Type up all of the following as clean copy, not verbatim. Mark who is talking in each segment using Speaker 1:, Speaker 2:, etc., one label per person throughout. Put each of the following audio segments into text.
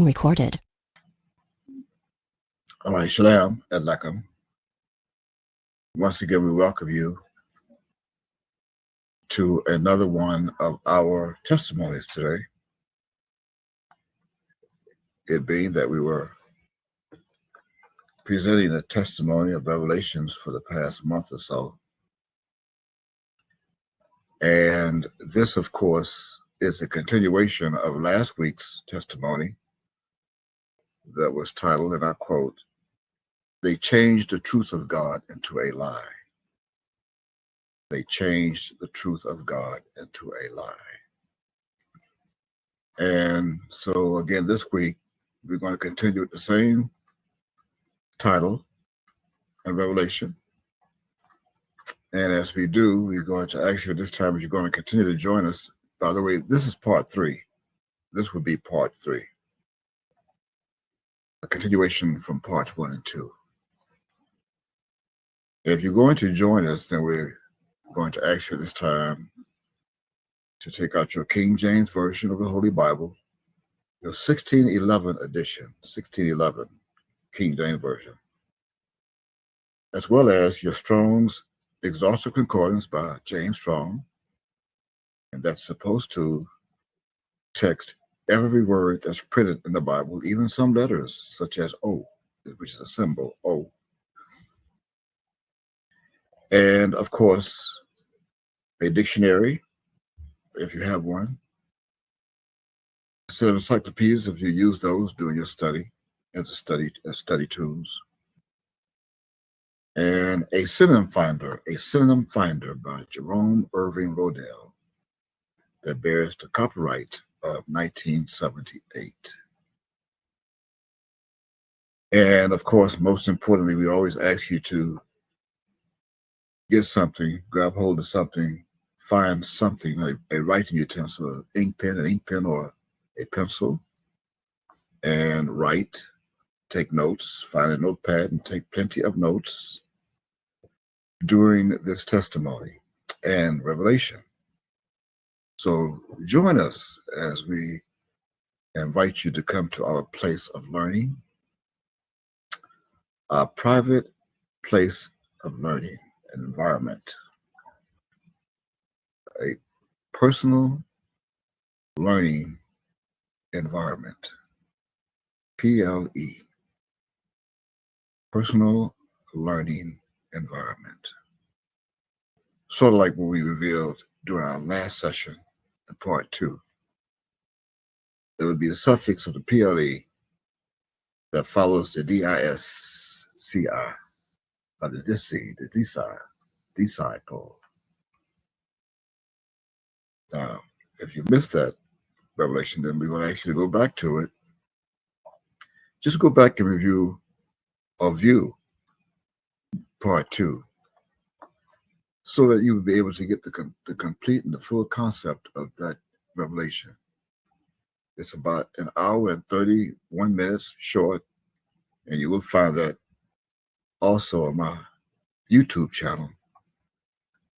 Speaker 1: recorded.
Speaker 2: All right, Shalom Adlakum. Once again, we welcome you to another one of our testimonies today. It being that we were presenting a testimony of Revelations for the past month or so. And this, of course, is a continuation of last week's testimony that was titled, and I quote, "They changed the truth of God into a lie." They changed the truth of God into a lie. And so again, this week, we're going to continue with the same title and revelation. And as we do, we're going to ask you this time if you're going to continue to join us. By the way, this is part 3. This would be part 3. A continuation from parts 1 and 2. If you're going to join us, then we're going to ask you this time to take out your King James Version of the Holy Bible, your 1611 edition, 1611 King James Version, as well as your Strong's Exhaustive Concordance by James Strong, and that's supposed to text every word that's printed in the Bible, even some letters such as O, which is a symbol, O. And of course, a dictionary, if you have one. A set of encyclopedias, if you use those during your study as study tools. And a synonym finder by Jerome Irving Rodell that bears the copyright of 1978. And of course, most importantly, we always ask you to get something, grab hold of something, find something, a writing utensil, an ink pen or a pencil, and write, take notes, find a notepad and take plenty of notes during this testimony and revelation. So join us as we invite you to come to our place of learning, our private place of learning and environment, a personal learning environment, PLE, personal learning environment. Sort of like what we revealed during our last session in part 2. There would be the suffix of the PLE that follows the DISCI, or the DISCI, the disciple. Now, if you missed that revelation, then we're going to actually go back to it. Just go back and review or view part 2, so that you would be able to get the complete and the full concept of that revelation. It's about an hour and 31 minutes short, and you will find that also on my YouTube channel,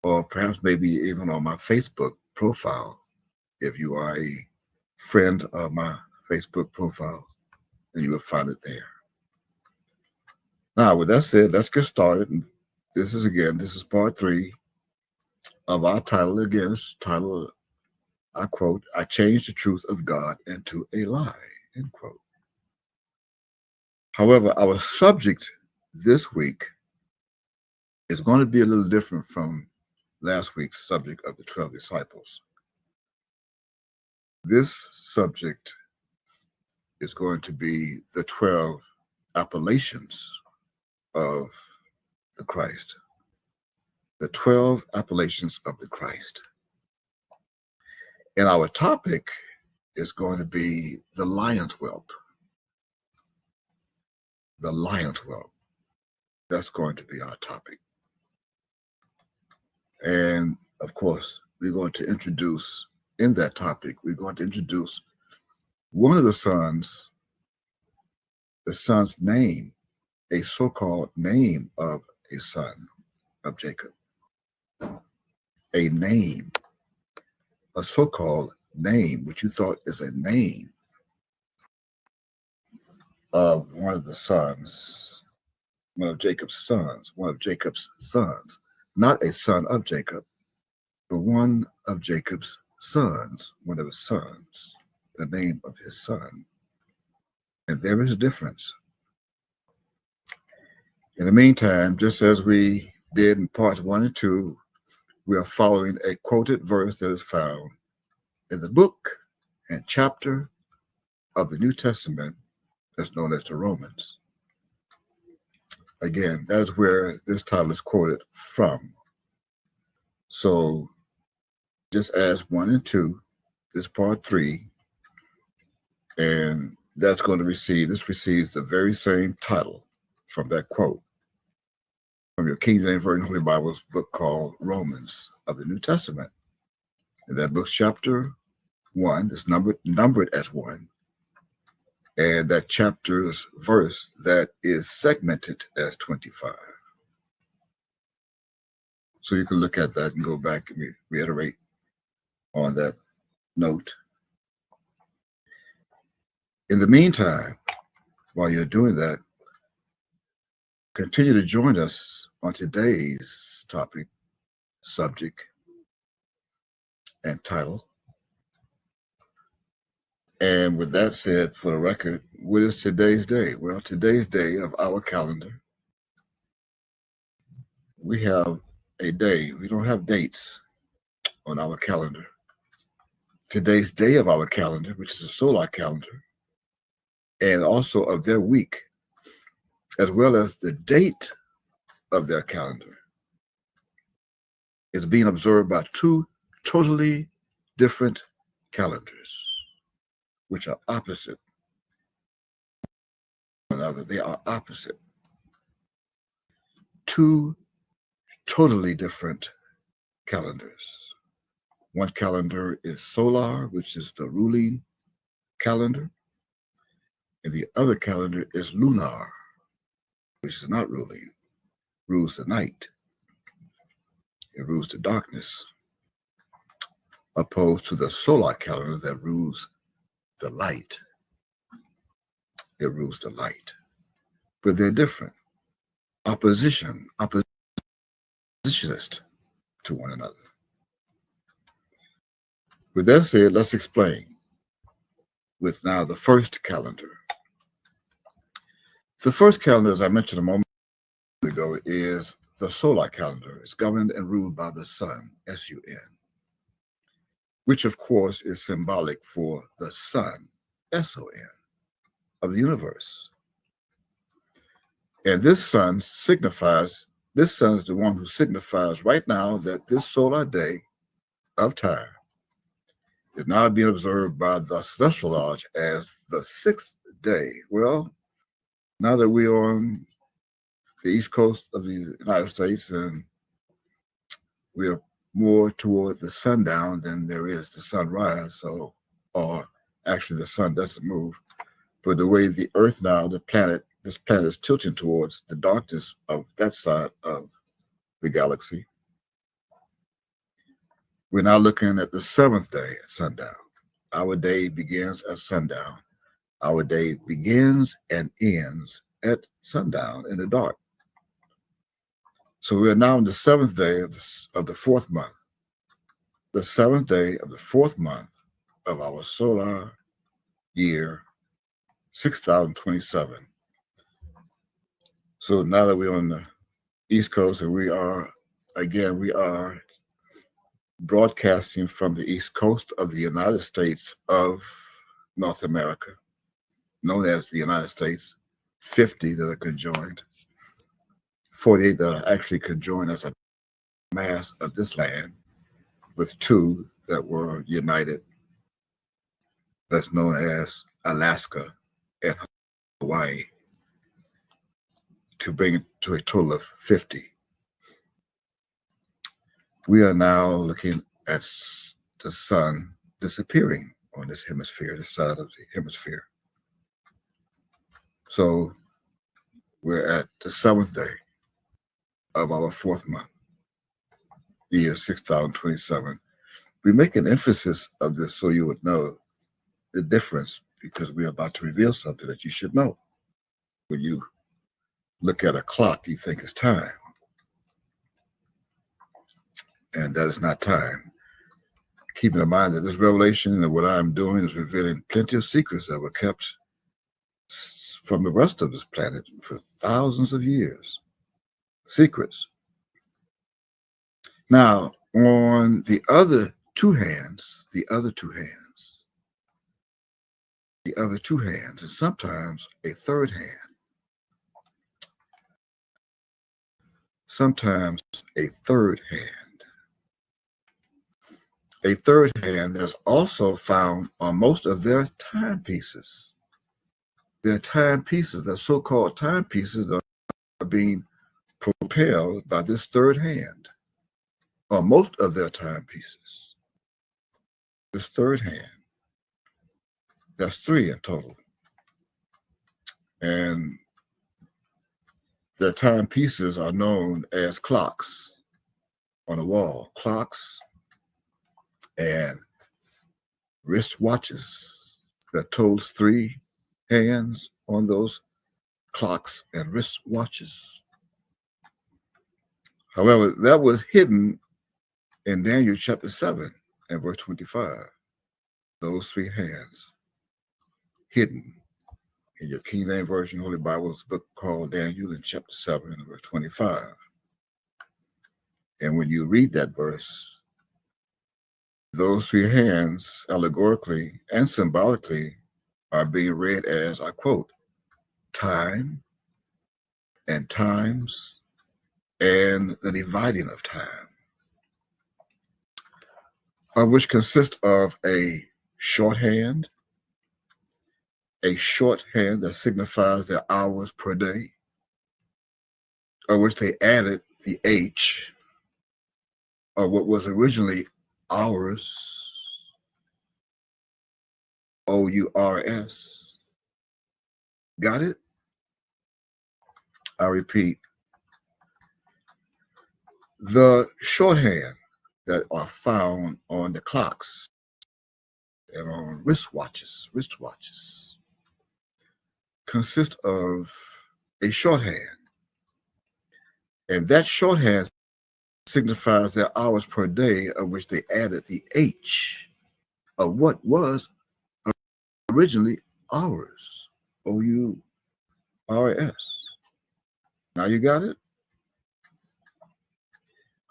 Speaker 2: or perhaps maybe even on my Facebook profile. If you are a friend of my Facebook profile, then you will find it there. Now, with that said, let's get started. And this is part 3 of our title. Again, it's titled, I quote, "I changed the truth of God into a lie," end quote. However, our subject this week is going to be a little different from last week's subject of the 12 disciples. This subject is going to be the 12 appellations of the Christ. The 12 appellations of the Christ. And our topic is going to be the lion's whelp. The lion's whelp. That's going to be our topic. And of course, we're going to introduce, in that topic, we're going to introduce one of the son's name, a so-called name of a son of Jacob. A name, a so-called name, which you thought is a name of one of the sons, one of Jacob's sons, not a son of Jacob, but one of Jacob's sons, one of his sons, the name of his son. And there is a difference. In the meantime, just as we did in parts 1 and 2, we are following a quoted verse that is found in the book and chapter of the New Testament that's known as the Romans. Again, that is where this title is quoted from. So just as 1 and 2, this part 3, and that's going to receives the very same title from that quote from your King James Version Holy Bible's book called Romans of the New Testament. In that book's chapter 1, it's numbered as 1, and that chapter's verse that is segmented as 25. So you can look at that and go back and reiterate on that note. In the meantime, while you're doing that, continue to join us on today's topic, subject, and title. And with that said, for the record, what is today's day? Well, today's day of our calendar, we have a day. We don't have dates on our calendar. Today's day of our calendar, which is a solar calendar, and also of their week, as well as the date of their calendar, is being observed by two totally different calendars, which are opposite one another. They are opposite. Two totally different calendars. One calendar is solar, which is the ruling calendar, and the other calendar is lunar, which is not ruling, rules the night. It rules the darkness, opposed to the solar calendar that rules the light. It rules the light. But they're different. Oppositionist to one another. With that said, let's explain with now the first calendar. The first calendar, as I mentioned a moment ago, is the solar calendar. It's governed and ruled by the sun, S-U-N, which of course is symbolic for the sun, S-O-N, of the universe. And this sun is the one who signifies right now that this solar day of time is now being observed by the Celestial Lodge as the sixth day. Well, now that we are on the east coast of the United States and we are more toward the sundown than there is the sunrise, or actually the sun doesn't move, but the way the earth now, this planet is tilting towards the darkness of that side of the galaxy. We're now looking at the seventh day at sundown. Our day begins at sundown. Our day begins and ends at sundown in the dark. So we are now in the seventh day of the fourth month. The seventh day of the fourth month of our solar year, 6027. So now that we're on the East Coast, and we are broadcasting from the East Coast of the United States of North America, known as the United States, 50 that are conjoined, 48 that are actually conjoined as a mass of this land, with 2 that were united. That's known as Alaska and Hawaii, to bring it to a total of 50. We are now looking at the sun disappearing on this hemisphere, this side of the hemisphere. So we're at the seventh day of our fourth month, the year 6027. We make an emphasis of this so you would know the difference, because we're about to reveal something that you should know. When you look at a clock, you think it's time. And that is not time. Keeping in mind that this revelation and what I'm doing is revealing plenty of secrets that were kept from the rest of this planet for thousands of years. Secrets. Now, on the other two hands, and sometimes a third hand, A third hand is also found on most of their timepieces. Their timepieces, the so-called timepieces, are being propelled by this third hand, or most of their timepieces. This third hand. That's three in total. And the timepieces are known as clocks on the wall. Clocks and wristwatches that tolls three hands on those clocks and wristwatches. However, that was hidden in Daniel chapter 7 and verse 25. Those three hands hidden in your King James Version Holy Bible's book called Daniel in chapter 7 and verse 25. And when you read that verse, those three hands, allegorically and symbolically, are being read as, I quote, time and times and the dividing of time, of which consists of a shorthand that signifies the hours per day, of which they added the H, of what was originally hours, O-U-R-S. Got it? I repeat, the shorthand that are found on the clocks and on wristwatches consist of a shorthand. And that shorthand signifies their hours per day, of which they added the H of what was originally hours, O-U-R-S. Now you got it?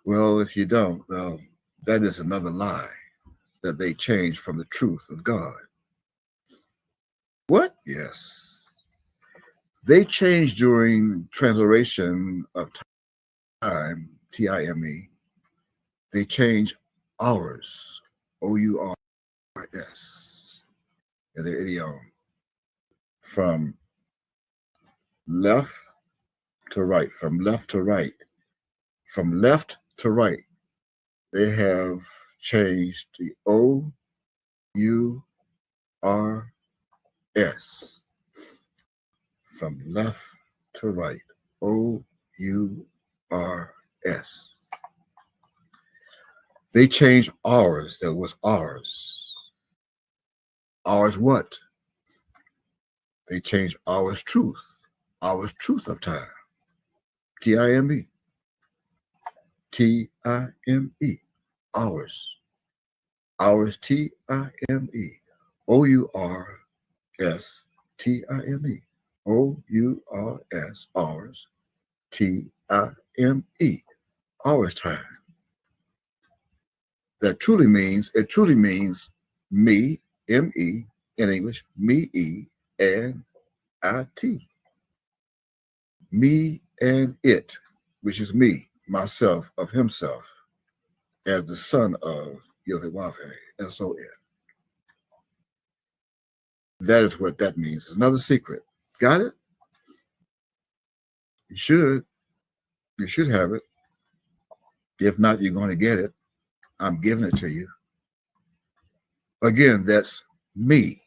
Speaker 2: Well, if you don't, well, that is another lie that they changed from the truth of God. What? Yes. They changed during transliteration of time, T-I-M-E. They changed hours, O-U-R-S, in their idiom, from left to right, from left to right. From left to right, they have changed the O-U-R-S. From left to right, O-U-R-S. They changed ours, that was ours. Ours what? They changed ours truth of time. T-I-M-E. T-I-M-E. Ours. Ours, T-I-M-E. O-U-R-S, T-I-M-E. O-U-R-S, ours, T-I-M-E. Ours time. It truly means me, M-E, in English, me, E, and I-T. Me and it, which is me, myself, of himself, as the son of Yahweh, S-O-N. That is what that means. It's another secret. Got it? You should. You should have it. If not, you're going to get it. I'm giving it to you. Again, that's me.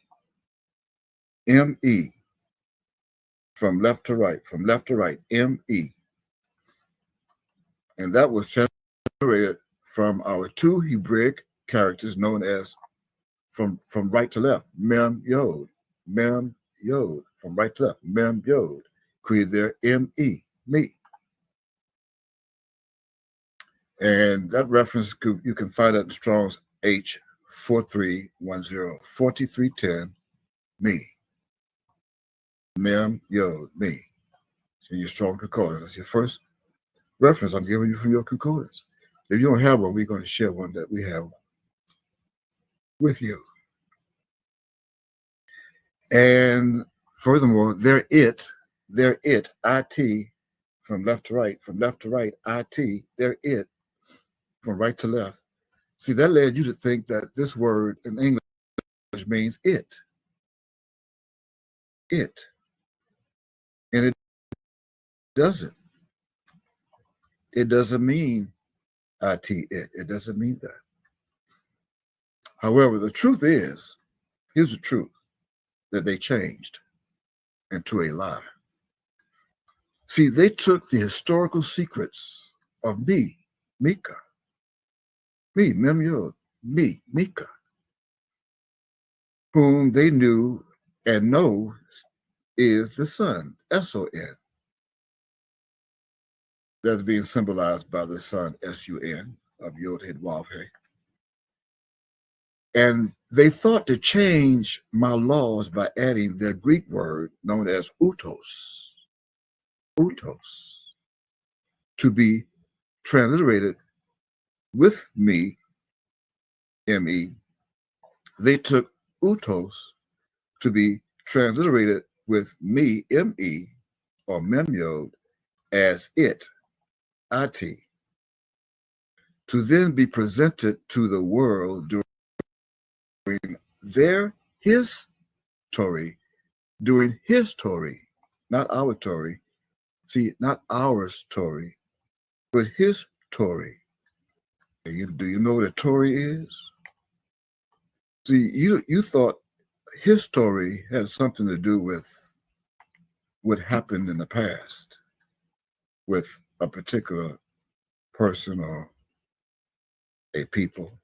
Speaker 2: M-E. From left to right. From left to right. M-E. And that was generated from our two Hebraic characters known as from right to left. Mem Yod. Mem Yod. From right to left. Mem Yod. created their M-E, me. And that reference, you can find that in Strong's H4310, 4310, me. Mem, yo, me. In your Strong Concordance. That's your first reference I'm giving you from your concordance. If you don't have one, we're going to share one that we have with you. And furthermore, they're it, IT, from left to right, IT, they're it, from right to left. See, that led you to think that this word in English means it. It. And it doesn't. It doesn't mean IT, it. It doesn't mean that. However, the truth is, here's the truth, that they changed into a lie. See, they took the historical secrets of me, Mika, me, Mem Yod, me, Mika, whom they knew and know is the sun, S-O-N. That's being symbolized by the sun, S-U-N, of Yod-Heh-Wav-Heh. And they thought to change my laws by adding their Greek word known as utos, to be transliterated with me, M-E. They took utos to be transliterated with me, M-E, or Memyod, as it, IT, to then be presented to the world during his Torah, not our Torah. See, not ours Torah, but his Torah. Do you know what a Torah is? See, you thought his story had something to do with what happened in the past with a particular person or a people.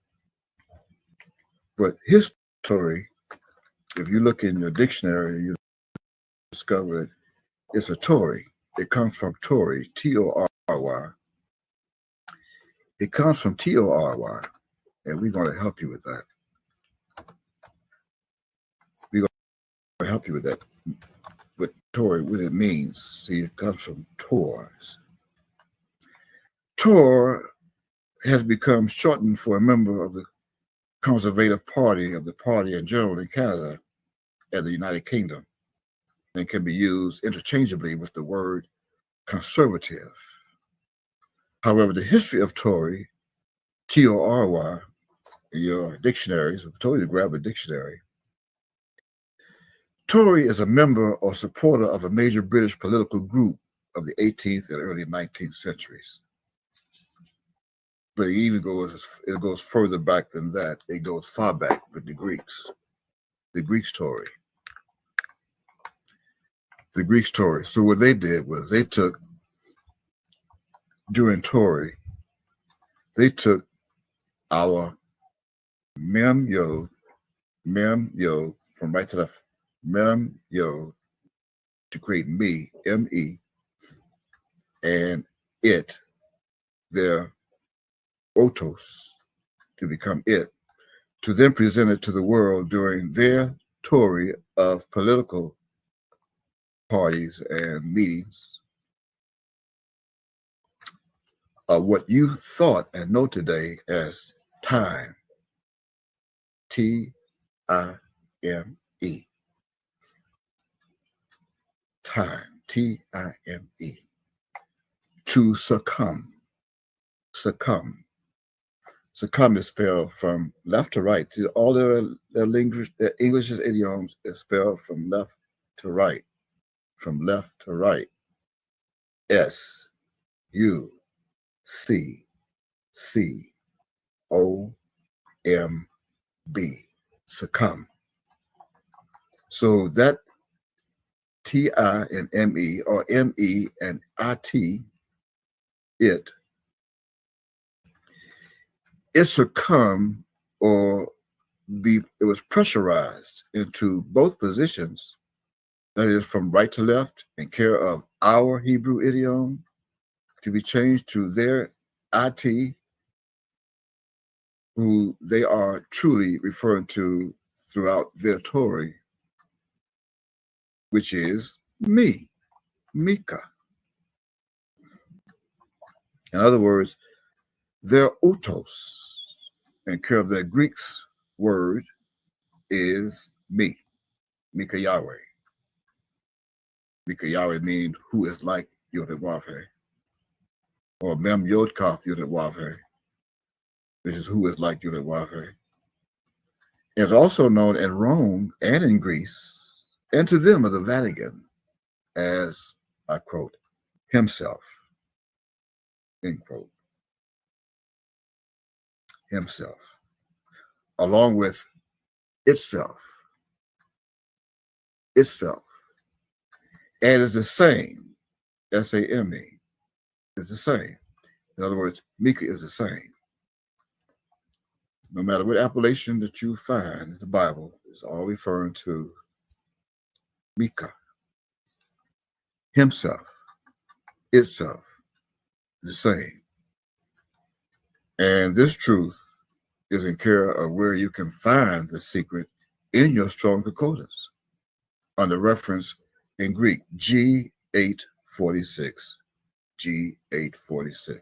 Speaker 2: But his story, if you look in your dictionary, you discover it's a Tory. It comes from Tory, T-O-R-Y. It comes from T-O-R-Y, and we're going to help you with that. We're going to help you with that. But Tory, what it means, see, it comes from Tors. Tor has become shortened for a member of the Conservative Party of the party in general in Canada and the United Kingdom, and can be used interchangeably with the word conservative. However, the history of Tory, T-O-R-Y, in your dictionaries, I've told you to grab a dictionary. Tory is a member or supporter of a major British political group of the 18th and early 19th centuries. But it goes further back than that. It goes far back with the Greeks Tory. The Greeks Tory. So what they did was they took, during Tory, they took our Mem Yod, from right to left, Mem Yod, to create me, M-E, and it, their otos, to become it, to then present it to the world during their Tory of political parties and meetings of what you thought and know today as time, T-I-M-E, time, T-I-M-E, to succumb. Succumb is spelled from left to right. See, all their English's idioms is spelled from left to right. From left to right. S-U-C-C-O-M-B. Succumb. So that T-I and M-E, or M-E and I-T, it succumbed, or it was pressurized into both positions that is from right to left, in care of our Hebrew idiom, to be changed to their it, who they are truly referring to throughout their Torah, which is me, Mika. In other words, their utos, in care of their Greek's word, is me, Mika Yahweh. Mika Yahweh meaning who is like Yod-Heh-Wav-Heh, or Mem Yod-Kaf Yod-Heh-Wav-Heh, which is who is like Yod-Heh-Wav-Heh. It's also known in Rome and in Greece, and to them of the Vatican, as, I quote, himself, end quote, himself, along with itself, and is the same, S-A-M-E, is the same. In other words, Mika is the same. No matter what appellation that you find in the Bible, it's all referring to Mika, himself, itself, the same. And this truth is in care of where you can find the secret in your Strong Concordance under reference in Greek, G846. G846.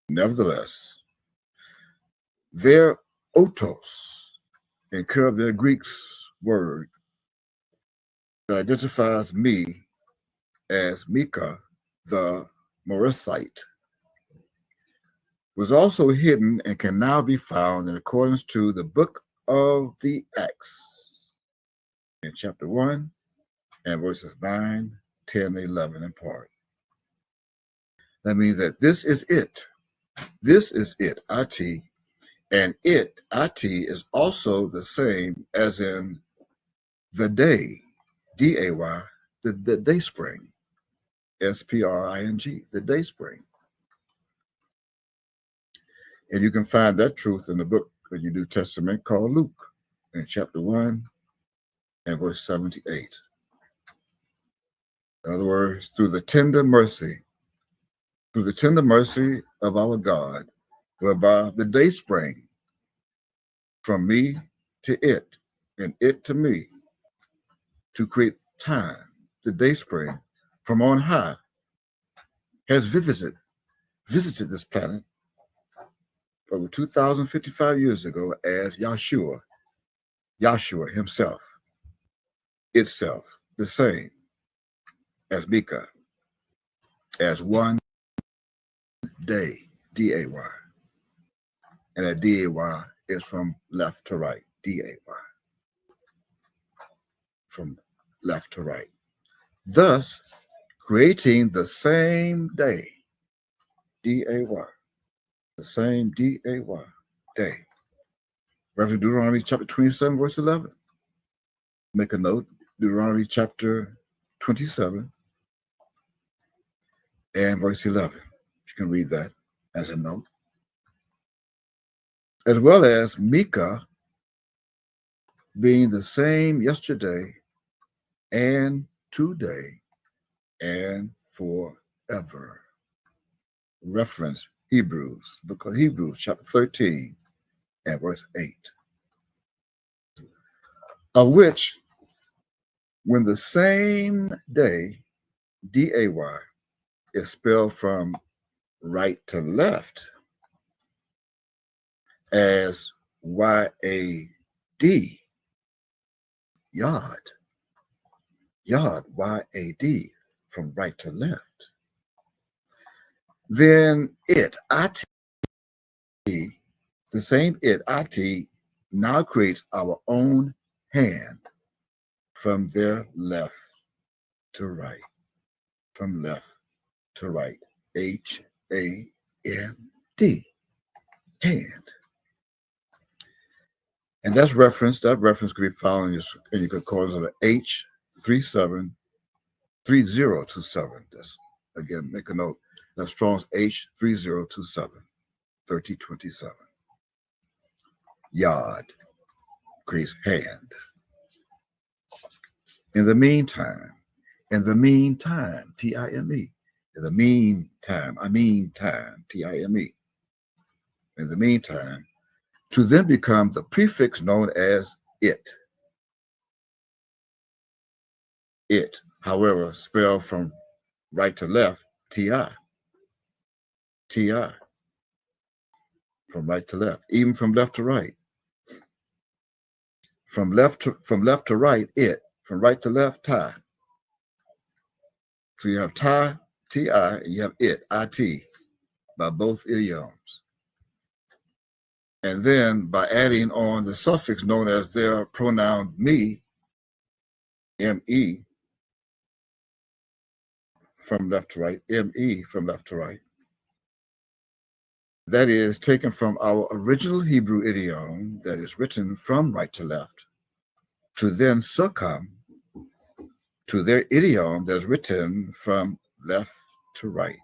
Speaker 2: Nevertheless, their otos, in care of their Greek's word, that identifies me as Mika, the Morithite, was also hidden and can now be found in accordance to the book of the Acts in chapter 1 and verses 9, 10, 11 in part. That means that this is it. This is it, it, and it, is also the same as in the day, D-A-Y, the day spring, S-P-R-I-N-G, the day spring. And you can find that truth in the book of your New Testament called Luke in chapter 1 and verse 78. In other words, through the tender mercy of our God, whereby the day spring from me to it and it to me, to create time, the day spring from on high has visited this planet over 2,055 years ago as Yahshua himself, itself, the same as Mika, as one day, D-A-Y. And that D-A-Y is from left to right, D-A-Y, from left to right. Thus, creating the same day, D-A-Y, the same D-A-Y, day. Reference Deuteronomy chapter 27, verse 11. Make a note, Deuteronomy chapter 27 and verse 11. You can read that as a note. As well as Mika being the same yesterday and today and forever. Reference Hebrews, book of Hebrews, chapter 13 and verse 8. Of which, when the same day, D-A-Y, is spelled from right to left as Y-A-D, Yod, Y-A-D, from right to left. Then it, the same it, now creates our own hand from their left to right, from left to right, H-A-N-D, hand. And that reference could be found in your concordance of H373027. That's, again, make a note. That's Strong's H3027, 3027. Yod creates hand. In the meantime, T-I-M-E. In the meantime, T-I-M-E. In the meantime, to then become the prefix known as it. It, however, spelled from right to left, T-I. T-I. From right to left, even from left to right. From left to right, it. From right to left, tie. So you have tie, T-I, and you have it, I-T, by both idioms. And then by adding on the suffix known as their pronoun me, M-E, from left to right, M-E from left to right. That is taken from our original Hebrew idiom that is written from right to left to then succumb to their idiom that's written from left to right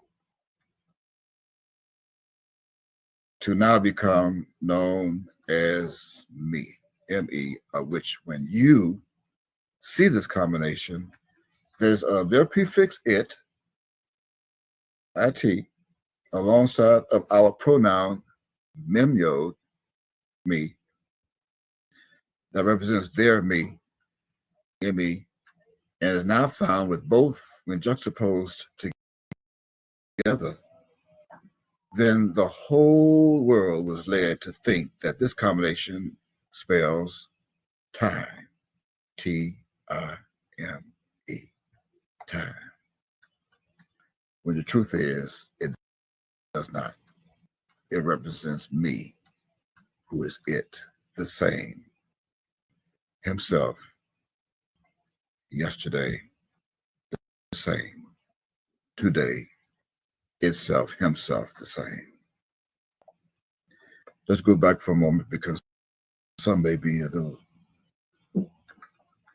Speaker 2: to now become known as me, M-E, of which when you see this combination, there's their prefix it, it, alongside of our pronoun memyod, me, that represents their me, me, and is now found with both when juxtaposed together. Then the whole world was led to think that this combination spells time, T-I-M-E, time. When the truth is, it does not. It represents me, who is it, the same, himself, yesterday, the same, today, itself, himself, the same. Let's go back for a moment because some may be a little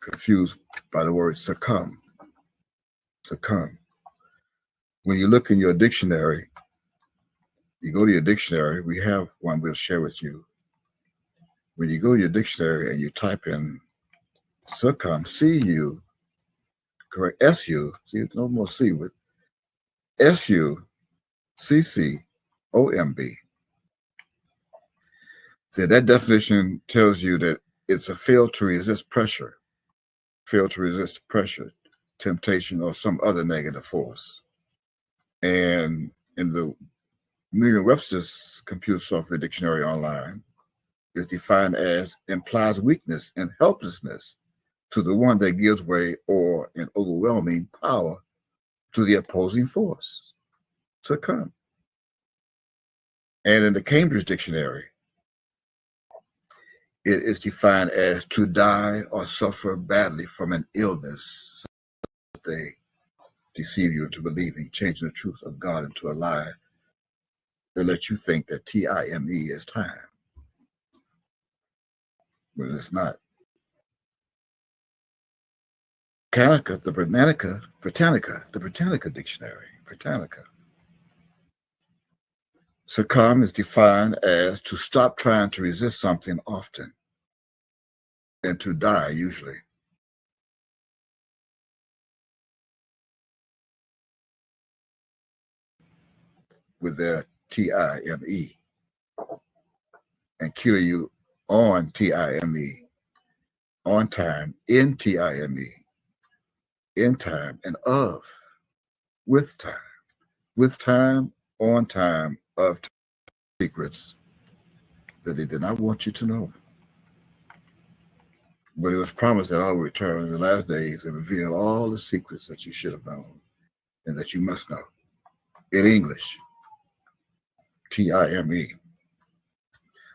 Speaker 2: confused by the word succumb. Succumb. When you look in your dictionary, you go to your dictionary, we have one we'll share with you. When you go to your dictionary and you type in succumb, C-U, correct, S-U, see, no more C with S-U-C-C-O-M-B. So that definition tells you that it's a fail to resist pressure, temptation, or some other negative force. And in the Merriam-Webster's Computer Software Dictionary Online, is defined as implies weakness and helplessness to the one that gives way or an overwhelming power to the opposing force, succumb. And in the Cambridge Dictionary, it is defined as to die or suffer badly from an illness. They deceive you into believing, changing the truth of God into a lie. They let you think that T-I-M-E is time, but it's not. The Britannica Dictionary, Britannica. Succumb is defined as to stop trying to resist something often and to die usually. With their T-I-M-E and cure you on T-I-M-E, on time, in T-I-M-E, in time, and of, with time, on time, of secrets that they did not want you to know. But it was promised that I will return in the last days and reveal all the secrets that you should have known and that you must know. In English, T-I-M-E.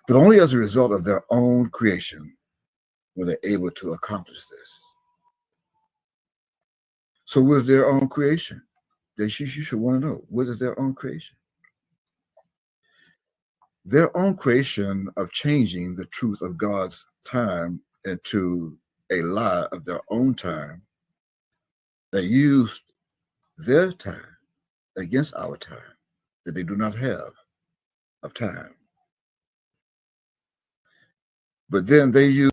Speaker 2: But only as a result of their own creation were they able to accomplish this. So what is their own creation? You should want to know, what is their own creation? Their own creation of changing the truth of God's time into a lie of their own time that used their time against our time that they do not have of time. But then they use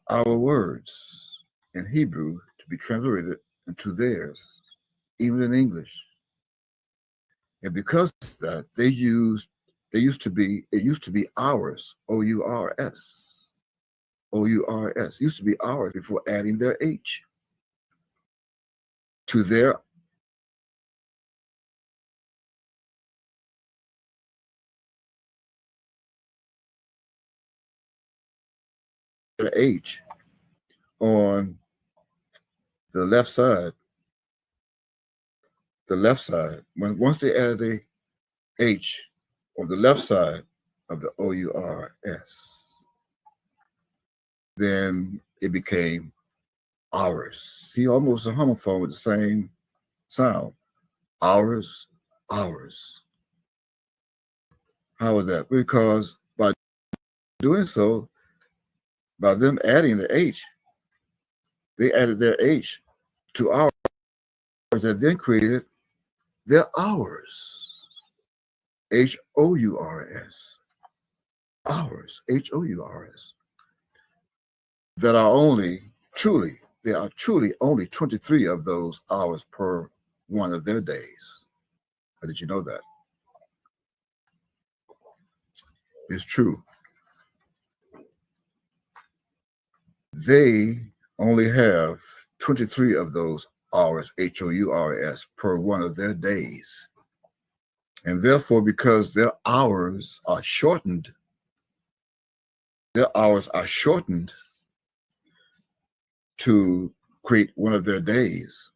Speaker 2: our words in Hebrew be translated into theirs, even in English. And because of that, it used to be ours, O-U-R-S. O-U-R-S. Used to be ours before adding their H to their H on the left side. Once they added a H on the left side of the O-U-R-S, then it became ours. See, almost a homophone with the same sound. Ours, ours. How is that? Because by doing so, by them adding the H, they added their H to ours that then created their hours. H-O-U-R-S. Hours. H-O-U-R-S. That are there are truly only 23 of those hours per one of their days. How did you know that? It's true. They only have 23 of those hours, H-O-U-R-S, per one of their days. And therefore, because their hours are shortened to create one of their days,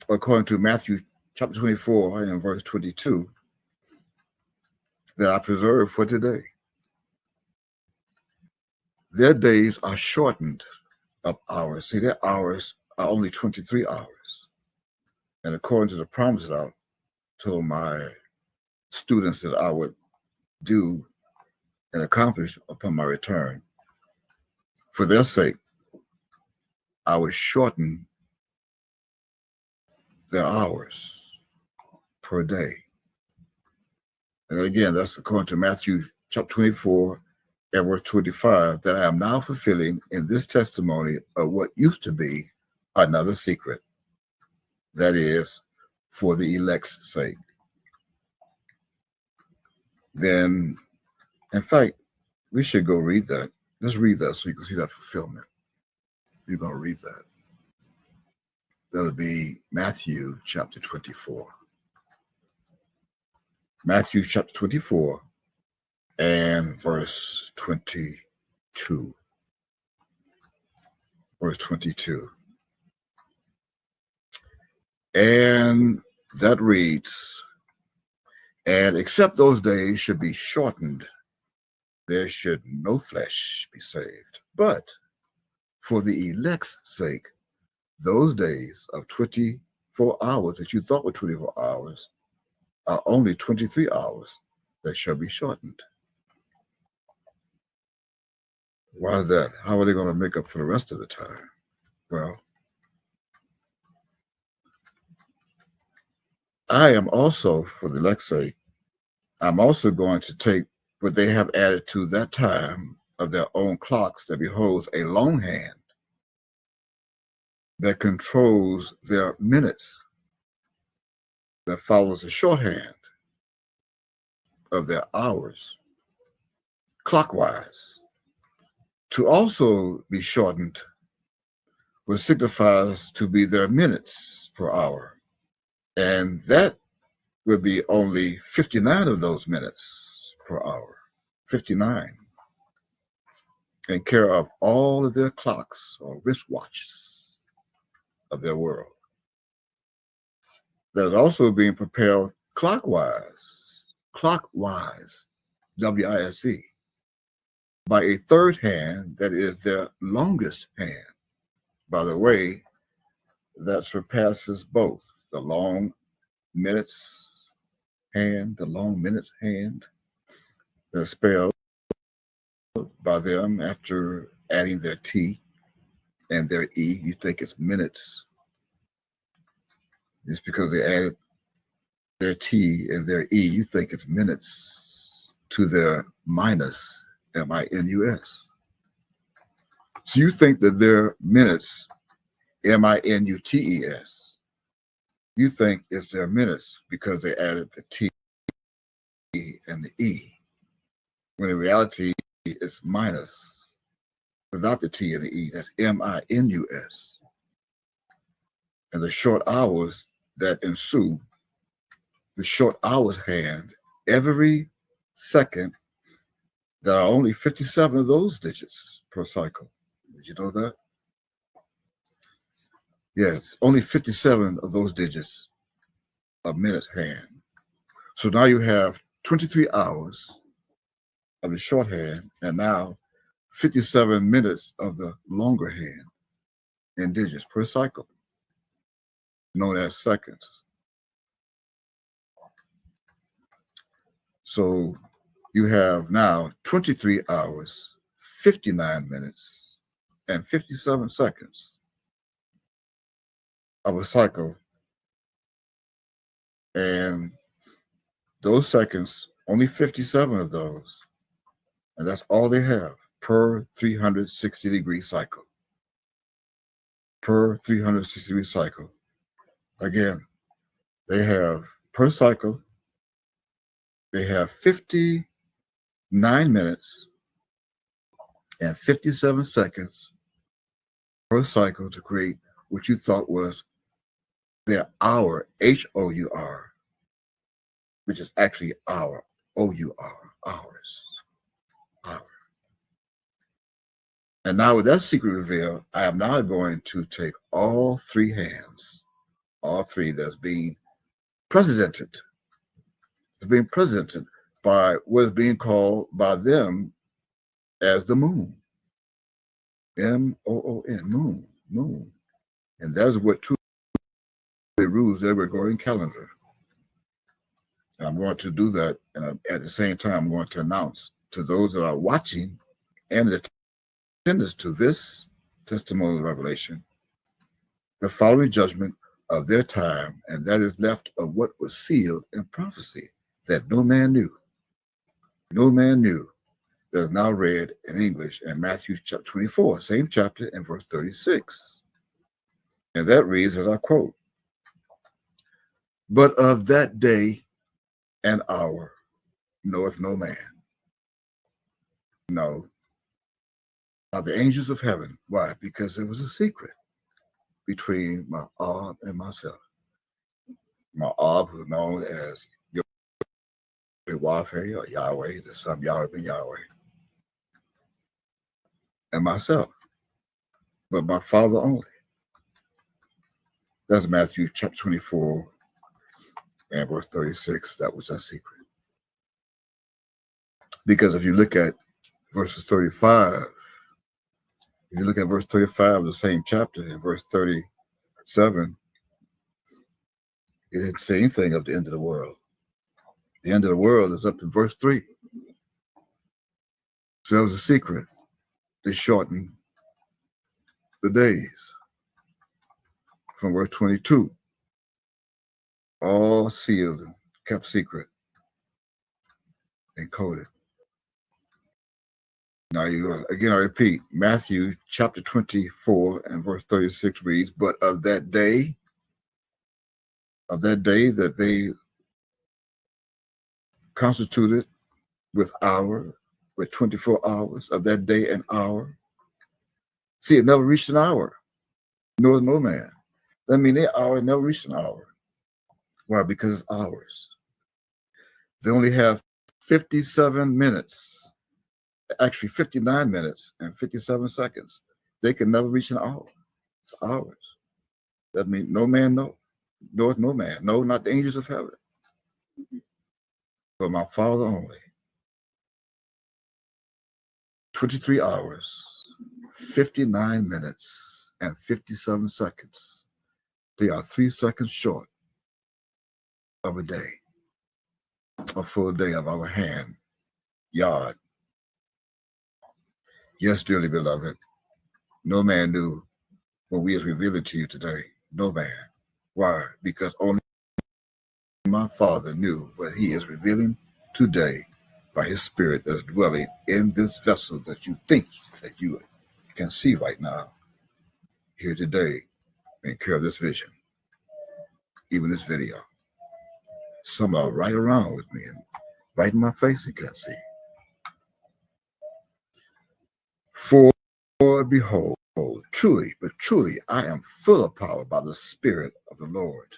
Speaker 2: according to Matthew chapter 24 and verse 22, that I preserve for today. Their days are shortened of hours. See, their hours are only 23 hours. And according to the promise that I told my students that I would do and accomplish upon my return, for their sake, I would shorten their hours per day. And again, that's according to Matthew chapter 24 and verse 25, that I am now fulfilling in this testimony of what used to be another secret. That is, for the elect's sake. Then, in fact, we should go read that. Let's read that so you can see that fulfillment. You're going to read that. That'll be Matthew chapter 24. Matthew chapter 24 and verse 22. Verse 22. And that reads, and except those days should be shortened, there should no flesh be saved. But for the elect's sake, those days of 24 hours that you thought were 24 hours are only 23 hours that shall be shortened. Why is that? How are they going to make up for the rest of the time? Well, I am also, for the elect's sake, I'm also going to take what they have added to that time of their own clocks that beholds a long hand that controls their minutes, that follows the shorthand of their hours clockwise. To also be shortened, which signifies to be their minutes per hour. And that would be only 59 of those minutes per hour. 59. In care of all of their clocks or wristwatches of their world. That is also being propelled clockwise, W-I-S-E, by a third hand that is their longest hand. By the way, that surpasses both the long minutes hand, that's spelled by them after adding their T and their E. You think it's minutes. It's because they added their T and their E. You think it's minutes to their minus, M-I-N-U-S. So you think that their minutes, minutes, you think it's their minutes because they added the T and the E, when in reality it's minus without the T and the E. That's minus. And the short hours that ensue, the short hours hand, every second, there are only 57 of those digits per cycle. Did you know that? Yes, only 57 of those digits a minute hand. So now you have 23 hours of the shorthand, and now 57 minutes of the longer hand in digits per cycle, known as seconds. So you have now 23 hours, 59 minutes, and 57 seconds of a cycle. And those seconds, only 57 of those, and that's all they have per 360-degree cycle. Per 360-degree cycle. Again, they have per cycle, they have 59 minutes and 57 seconds per cycle to create what you thought was their hour, H-O-U-R, which is actually hour, O-U-R, hours, hour. And now with that secret revealed, I am now going to take all three hands, all three that's being precedented. It's being precedented by what is being called by them as the moon. M-O-O-N, moon, moon. And that's what truly rules their Gregorian calendar. And I'm going to do that, and at the same time, I'm going to announce to those that are watching and the attendants to this testimonial revelation the following judgment of their time, and that is left of what was sealed in prophecy that no man knew. No man knew, that is now read in English in Matthew chapter 24, same chapter, and verse 36. And that reads, as I quote, "But of that day and hour knoweth no man, no, not the angels of heaven." Why? Because it was a secret between my Ab and myself. My Ab, who is known as Yahweh or Yahweh, the son of Yahweh ben Yahweh, and myself, but my Father only. That's Matthew chapter 24 and verse 36. That was a secret. Because if you look at verses 35, if you look at verse 35 of the same chapter, in verse 37, it didn't say anything of the end of the world. The end of the world is up in verse 3. So that was a secret. They shortened the days from verse 22. All sealed and kept secret and coded. Now again, I repeat, Matthew chapter 24 and verse 36 reads, "But of that day that they constituted with 24 hours, of that day and hour." See, it never reached an hour, nor no man. That means their hour never reached an hour. Why? Because it's hours. They only have 57 minutes, actually 59 minutes and 57 seconds. They can never reach an hour. It's hours. That means no man knoweth no man. No, not the angels of heaven, but my Father only. 23 hours, 59 minutes, and 57 seconds. They are 3 seconds short of a day, a full day of our hand, yard. Yes, dearly beloved, no man knew what we is revealing to you today. No man. Why? Because only my Father knew what he is revealing today by his Spirit that's dwelling in this vessel that you think that you can see right now, here today, and care of this vision, even this video. Some are right around with me and right in my face, you can't see. For behold, truly, but truly, I am full of power by the Spirit of the Lord,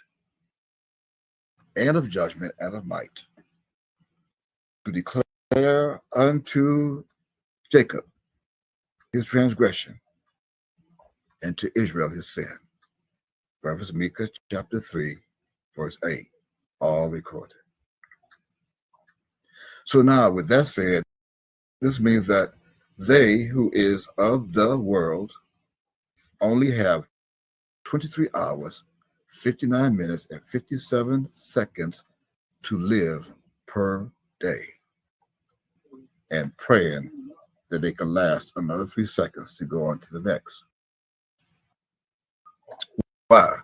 Speaker 2: and of judgment and of might, to declare unto Jacob his transgression, and to Israel his sin. Prophet Micah chapter 3, verse 8, all recorded. So now, with that said, this means that they who is of the world only have 23 hours, 59 minutes, and 57 seconds to live per day, and praying that they can last another 3 seconds to go on to the next. Why?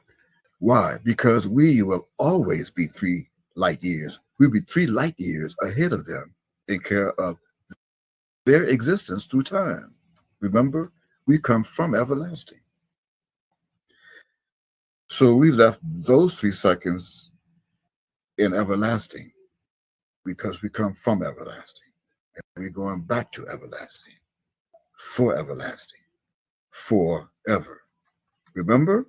Speaker 2: Why? Because we will always be 3 light years. We'll be 3 light years ahead of them in care of their existence through time. Remember, we come from everlasting. So we left those 3 seconds in everlasting because we come from everlasting. And we're going back to everlasting, for everlasting, forever. Remember?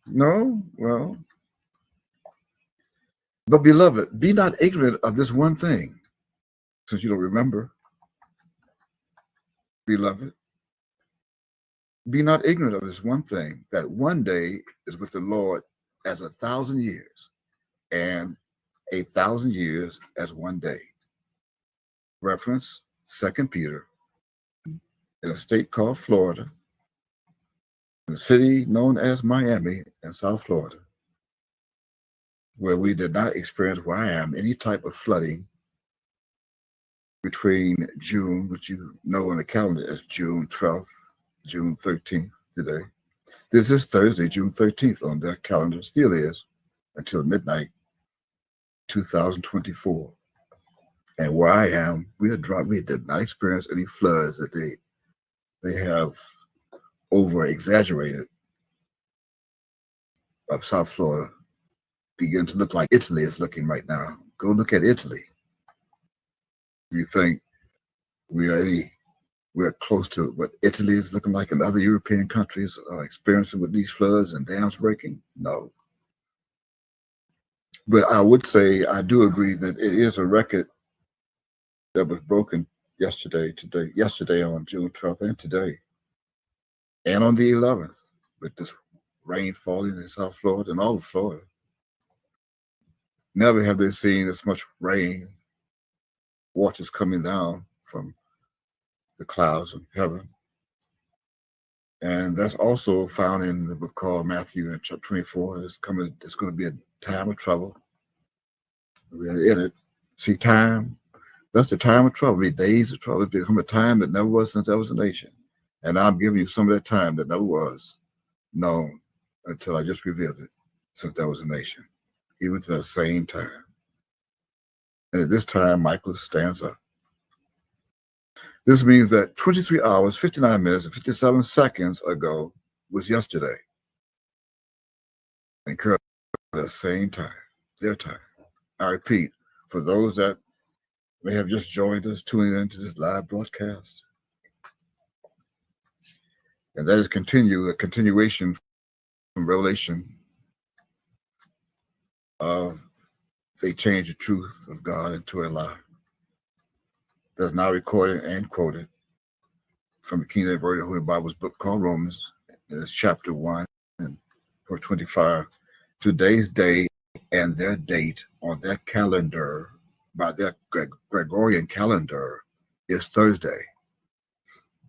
Speaker 2: No? Well. But beloved, be not ignorant of this one thing, since you don't remember. Beloved, be not ignorant of this one thing, that one day is with the Lord as 1,000 years, and 1,000 years as one day. Reference 2 Peter, in a state called Florida, in a city known as Miami in South Florida, where we did not experience where I am any type of flooding between June, which you know on the calendar as June 12th, June 13th today. This is Thursday, June 13th on their calendar, still is, until midnight 2024. And where I am, we did not experience any floods that they have over exaggerated of South Florida. Begin to look like Italy is looking right now. Go look at Italy. You think we're close to what Italy is looking like and other European countries are experiencing with these floods and dams breaking? No. But I would say I do agree that it is a record that was broken yesterday on June 12th and today, and on the 11th, with this rain falling in South Florida and all of Florida. Never have they seen this much rain, waters coming down from the clouds of heaven. And that's also found in the book called Matthew in chapter 24. It's going to be a time of trouble. We're in it. See, time, that's the time of trouble. Be days of trouble. It's become a time that never was since there was a nation. And now I'm giving you some of that time that never was known until I just revealed it, since there was a nation, even to that same time. And at this time, Michael stands up. This means that 23 hours, 59 minutes, and 57 seconds ago was yesterday. And currently at the same time, their time. I repeat, for those that may have just joined us, tuning into this live broadcast, and that is a continuation from Revelation of they change the truth of God into a lie. That's now recorded and quoted from the King James Version of the Holy Bible's book called Romans. It's chapter 1 and verse 25. Today's day and their date on their calendar, by their Gregorian calendar, is Thursday,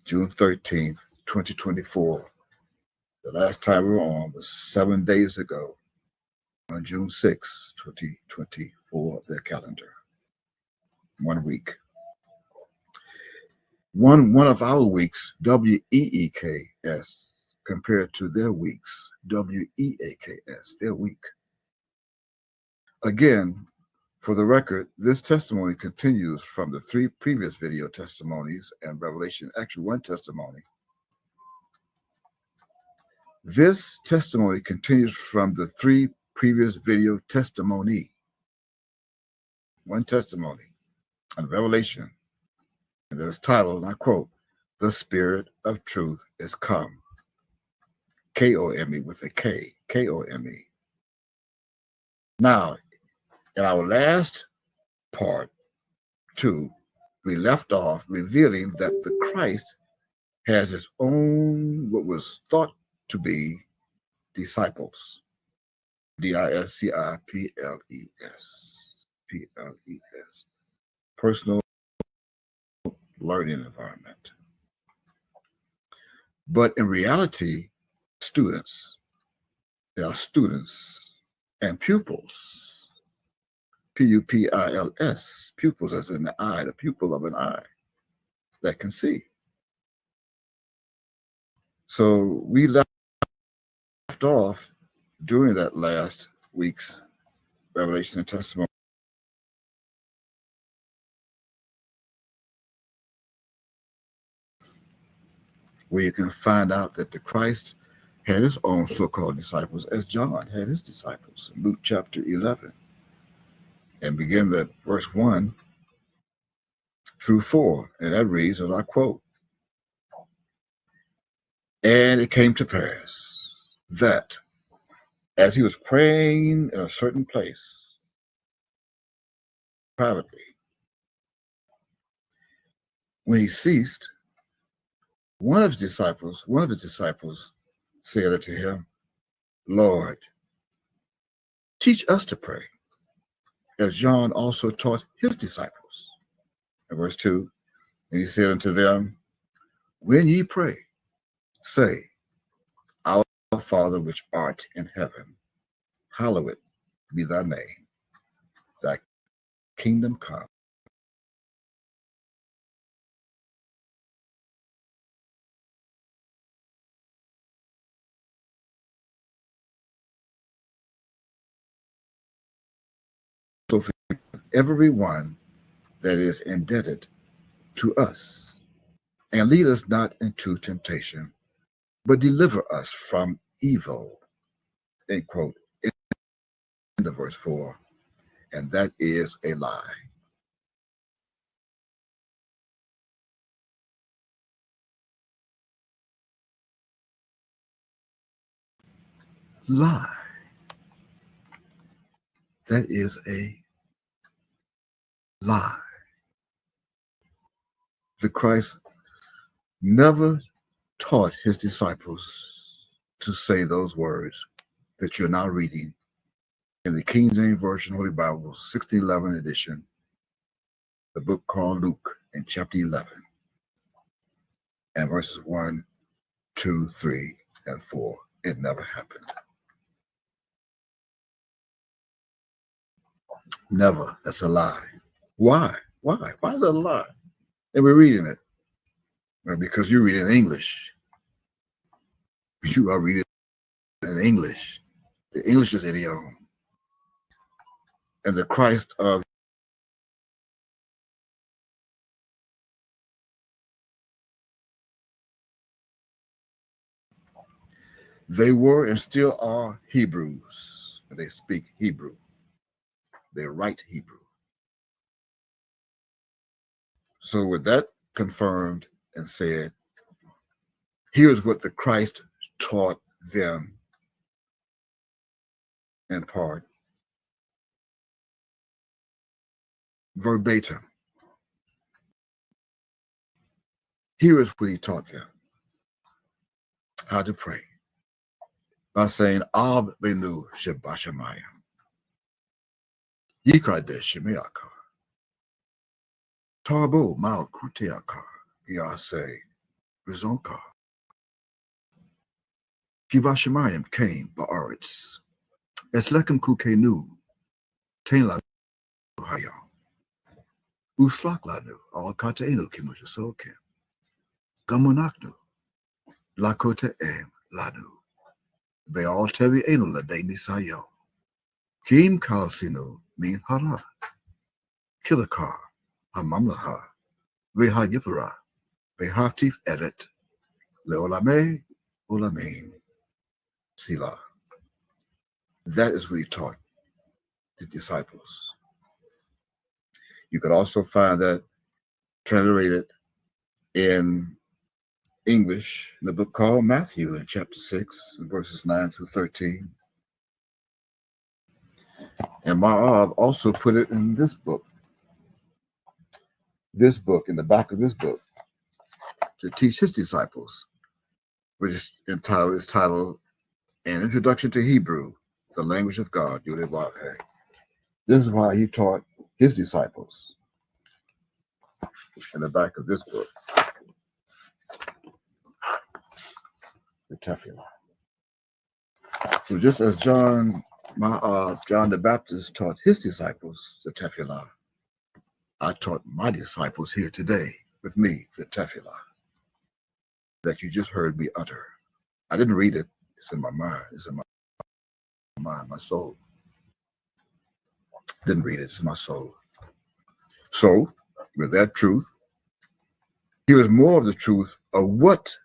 Speaker 2: June 13th, 2024. The last time we were on was 7 days ago, on June 6, 2024, of their calendar. 1 week. One of our weeks, WEEKS, compared to their weeks, WEAKS, their week. Again, For the record, this testimony continues from the 3 previous video testimonies and Revelation, actually 1 testimony. This testimony continues from the 3 previous video testimony. 1 testimony on Revelation. And it's titled, and I quote, "The Spirit of Truth is Come." K-O-M-E with a K. K-O-M-E. Now, in our last part 2, we left off revealing that the Christ has his own, what was thought to be, disciples. D-I-S-C-I-P-L-E-S. P-L-E-S. Personal learning environment. But in reality, students, there are students and pupils. P-U-P-I-L-S. Pupils as in the eye, the pupil of an eye that can see. So we left off during that last week's Revelation and Testimony where you can find out that the Christ had his own so-called disciples, as John had his disciples in Luke chapter 11. And begin at verse 1 through 4. And that reads, and I quote, "And it came to pass that as he was praying in a certain place, privately, when he ceased, one of his disciples said unto him, Lord, teach us to pray, as John also taught his disciples." And verse 2, "And he said unto them, When ye pray, say, Our Father which art in heaven, hallowed be thy name. Thy kingdom come. So for everyone that is indebted to us, and lead us not into temptation, but deliver us from evil." End quote. End of verse 4. And that is a lie. Lie. That is a lie. The Christ never taught his disciples to say those words that you're now reading in the King James Version Holy Bible, 1611 edition, the book called Luke, in chapter 11, and verses 1, 2, 3, and 4. It never happened. Never. That's a lie. Why? Why? Why is that a lie? And we're reading it. Well, because you read it in English. You are reading it in English. The English is idiom. And the Christ of they were and still are Hebrews. And they speak Hebrew. They write Hebrew. So with that confirmed and said, here's what the Christ taught them in part. Verbatim. Here is what he taught them. How to pray. By saying, Ab Benu Shabashamayim. Yikade Shemiakar. Tarbo Mal Kutiakar. Yase Rizonkar. Kibashamayim came Baaritz. Eslekim Kukenu. Tainla Hayam. Uslaklanu. Al Kateinu Kimushasokim. Gamunaknu. Lakote em Lanu. Beal Tevi Enu Ladeni Sayo. Kim Kalsinu mean Hara. Kilakar, Hamamlaha, Reha Yipara, Behatif Edit, Leolame, Olamein, Sila. That is what he taught the disciples. You could also find that translated in English in the book called Matthew in chapter 6, verses 9 through 13. And Ma'ab also put it in this book. This book, in the back of this book, to teach his disciples, which is titled An Introduction to Hebrew, the Language of God, Yudhe. This is why he taught his disciples in the back of this book, the Tefillah. So just as John the Baptist taught his disciples the Tefillah, I taught my disciples here today with me the Tefillah that you just heard me utter. I didn't read it. It's in my mind. It's in my mind, my soul. Didn't read it. It's in my soul. So, with that truth, here is more of the truth of what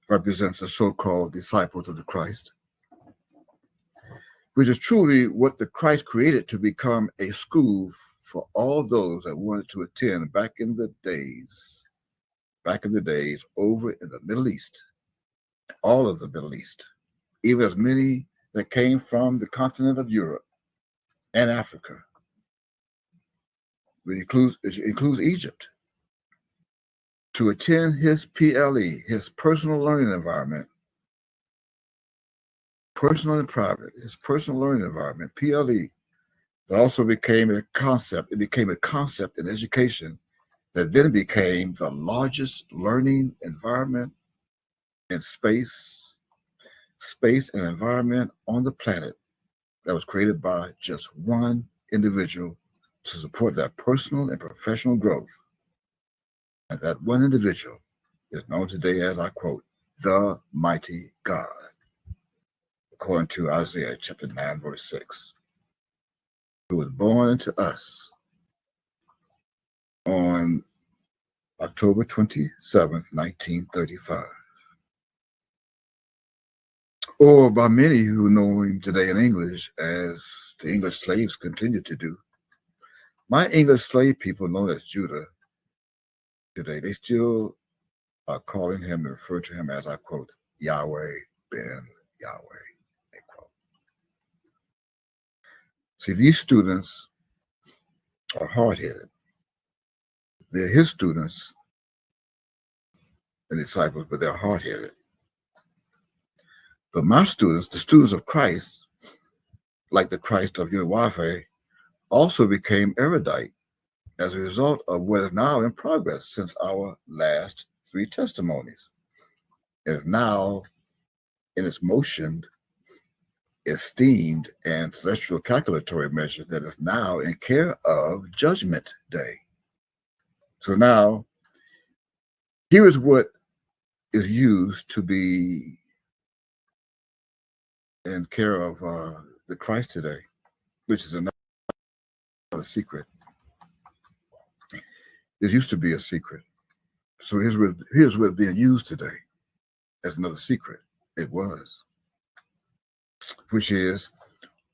Speaker 2: represents the so-called disciples of the Christ, which is truly what the Christ created to become a school for all those that wanted to attend back in the days over in the Middle East, all of the Middle East, even as many that came from the continent of Europe and Africa. It includes Egypt, to attend his PLE, his personal learning environment, personal and private, his personal learning environment, PLE, that also became a concept. It became a concept in education that then became the largest learning environment in space and environment on the planet that was created by just one individual to support that personal and professional growth. And that one individual is known today as, I quote, the mighty God, according to Isaiah chapter 9, verse 6, who was born to us on October 27th, 1935. Or by many who know him today in English as the English slaves continue to do. My English slave people, known as Judah, today, they still are calling him and refer to him as, I quote, Yahweh ben Yahweh, they quote. See, these students are hard-headed. They're his students and disciples, but they're hard-headed. But my students, the students of Christ, like the Christ of Yudhe, also became erudite as a result of what is now in progress since our last 3 testimonies. It is now in its motion, esteemed and celestial calculatory measure that is now in care of Judgment Day. So now, here is what is used to be in care of the Christ today, which is another secret. It used to be a secret. So here's what being used today as another secret. It was, which is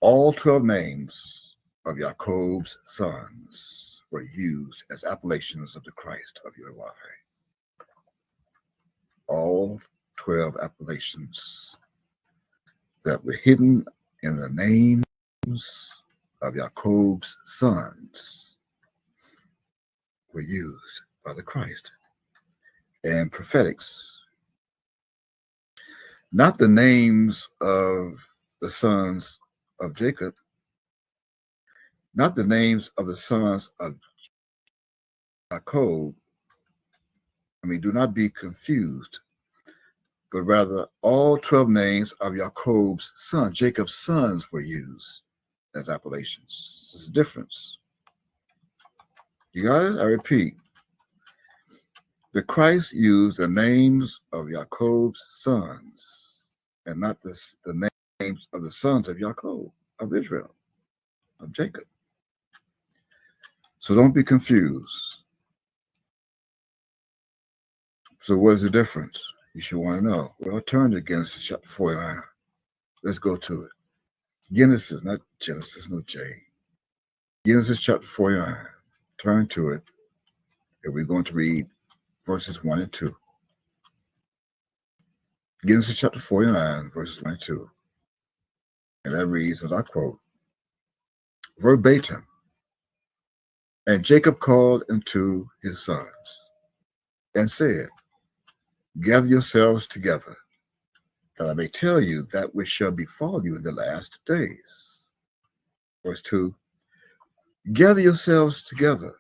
Speaker 2: all 12 names of Jacob's sons were used as appellations of the Christ of Yudhe. All 12 appellations that were hidden in the names of Jacob's sons were used by the Christ. And prophetics, not the names of the sons of Jacob, not the names of the sons of Jacob. Do not be confused, but rather all 12 names of Jacob's sons, Jacob's sons, were used as appellations. There's a difference. You got it? I repeat. The Christ used the names of Jacob's sons and not the names of the sons of Jacob, of Israel, of Jacob. So don't be confused. So what is the difference? You should want to know. Well, turn to Genesis chapter 49. Let's go to it. Genesis, not Genesis, no J. Genesis chapter 49. Turn to it. And we're going to read verses 1 and 2. Genesis chapter 49, verses 1 and 2. And that reads, and I quote, verbatim, and Jacob called unto his sons and said, gather yourselves together, that I may tell you that which shall befall you in the last days. Verse 2, gather yourselves together,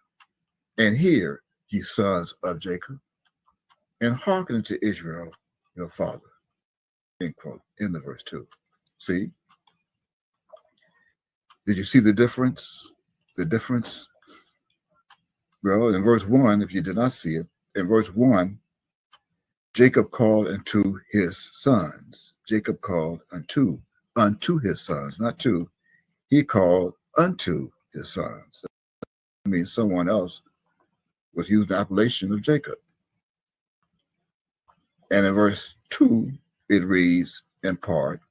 Speaker 2: and hear, ye sons of Jacob, and hearken unto Israel, your father. End quote. End of verse 2. See? Did you see the difference? The difference? Well, in verse 1, if you did not see it, in verse 1, Jacob called unto his sons. Jacob called unto his sons, not to. He called unto his sons. That means someone else was using the appellation of Jacob. And in verse 2, it reads in part,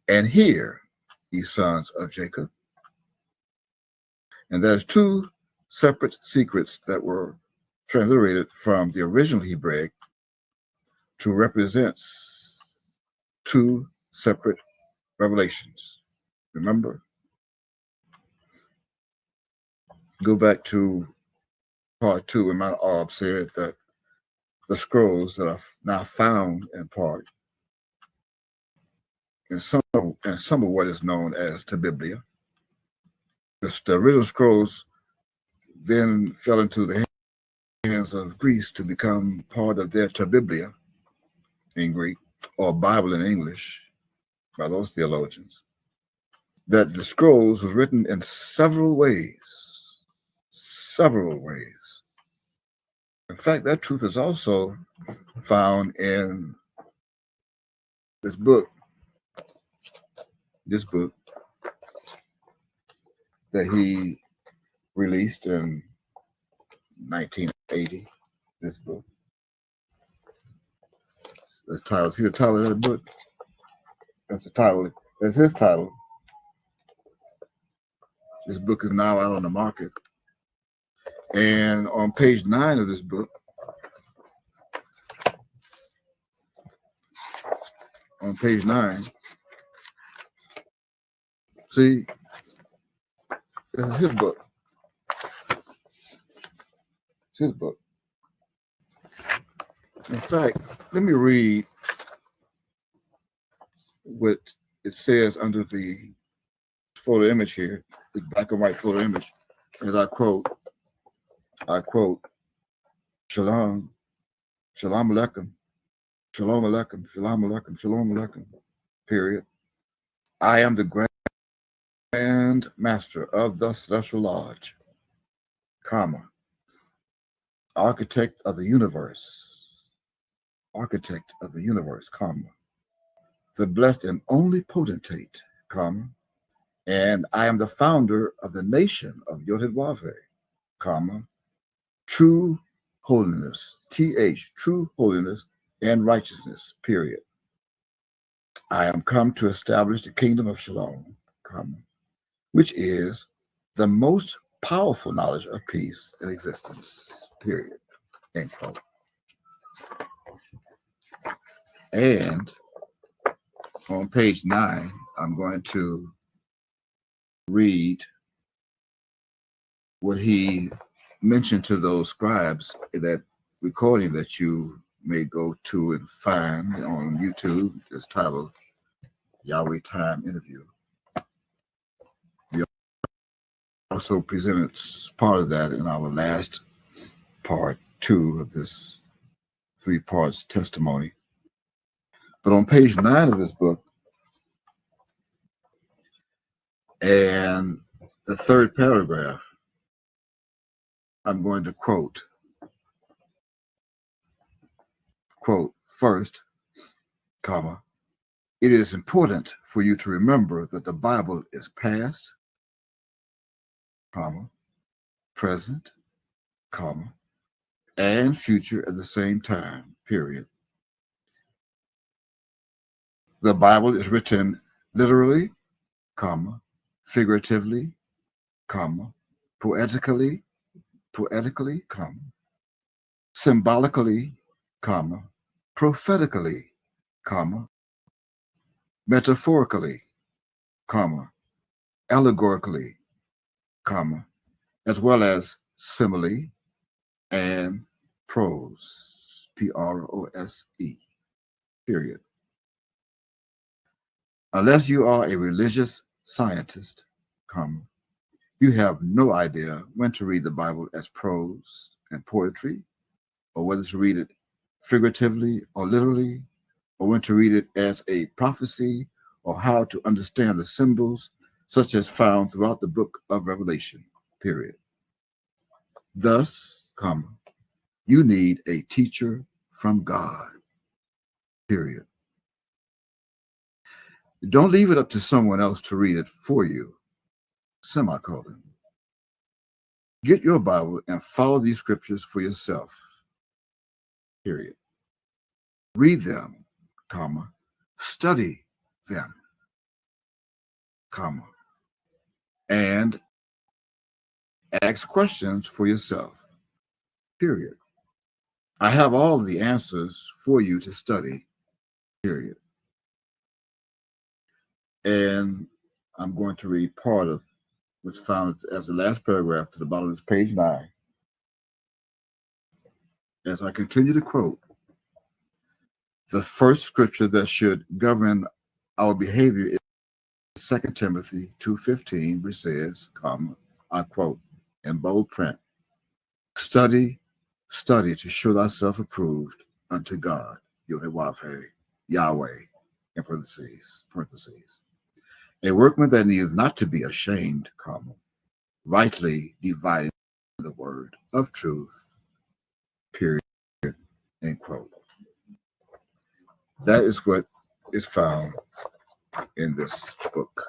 Speaker 2: and hear, ye sons of Jacob. And there's two separate secrets that were transliterated from the original Hebraic to represent two separate revelations. Remember? Go back to part 2, and Mount Orb said that the scrolls that are now found in part in some of what is known as Tabiblia. The original scrolls then fell into the hands of Greece to become part of their Tabiblia in Greek, or Bible in English, by those theologians. That the scrolls was written in several ways. In fact, that truth is also found in this book that he released in 1980. This book. The title. See the title of that book? That's the title. That's his title. This book is now out on the market. And on page 9 of this book, on page 9, see, this is his book. It's his book. In fact, let me read what it says under the photo image here, the black and white photo image, as I quote, Shalom, Shalom Aleichem, Shalom Aleichem, Shalom Aleichem, Shalom Aleichem, period. I am the Grand Master of the Celestial Lodge, comma, architect of the universe, comma, the blessed and only potentate, comma, and I am the founder of the nation of Yod-Heh-Wav-Heh, comma, true holiness, TH, true holiness and righteousness, period. I am come to establish the kingdom of Shalom, comma, which is the most powerful knowledge of peace in existence, period, end quote. And on page 9, I'm going to read what he mentioned to those scribes, that recording that you may go to and find on YouTube. It's titled Yahweh Time Interview. We also presented part of that in our last part 2 of this 3 parts testimony. But on page 9 of this book, and the 3rd paragraph, I'm going to quote, first, comma, it is important for you to remember that the Bible is past, comma, present, comma, and future at the same time, period. The Bible is written literally, comma, figuratively, comma, poetically, comma, symbolically, comma, prophetically, comma, metaphorically, comma, allegorically, comma, as well as simile and prose, prose, period. Unless you are a religious scientist, comma, you have no idea when to read the Bible as prose and poetry, or whether to read it figuratively or literally, or when to read it as a prophecy, or how to understand the symbols such as found throughout the book of Revelation, period. Thus, comma, you need a teacher from God, period. Don't leave it up to someone else to read it for you, semicolon. Get your Bible and follow these scriptures for yourself, period. Read them, comma, study them, comma, and ask questions for yourself, period. I have all of the answers for you to study, period. And I'm going to read part of what's found as the last paragraph to the bottom of this page 9. As I continue to quote, the first scripture that should govern our behavior is 2 Timothy 2:15, which says, comma, I quote, in bold print, study to show thyself approved unto God, Yahweh, in parentheses. A workman that needs not to be ashamed, comma, rightly dividing the word of truth, period, end quote. That is what is found in this book.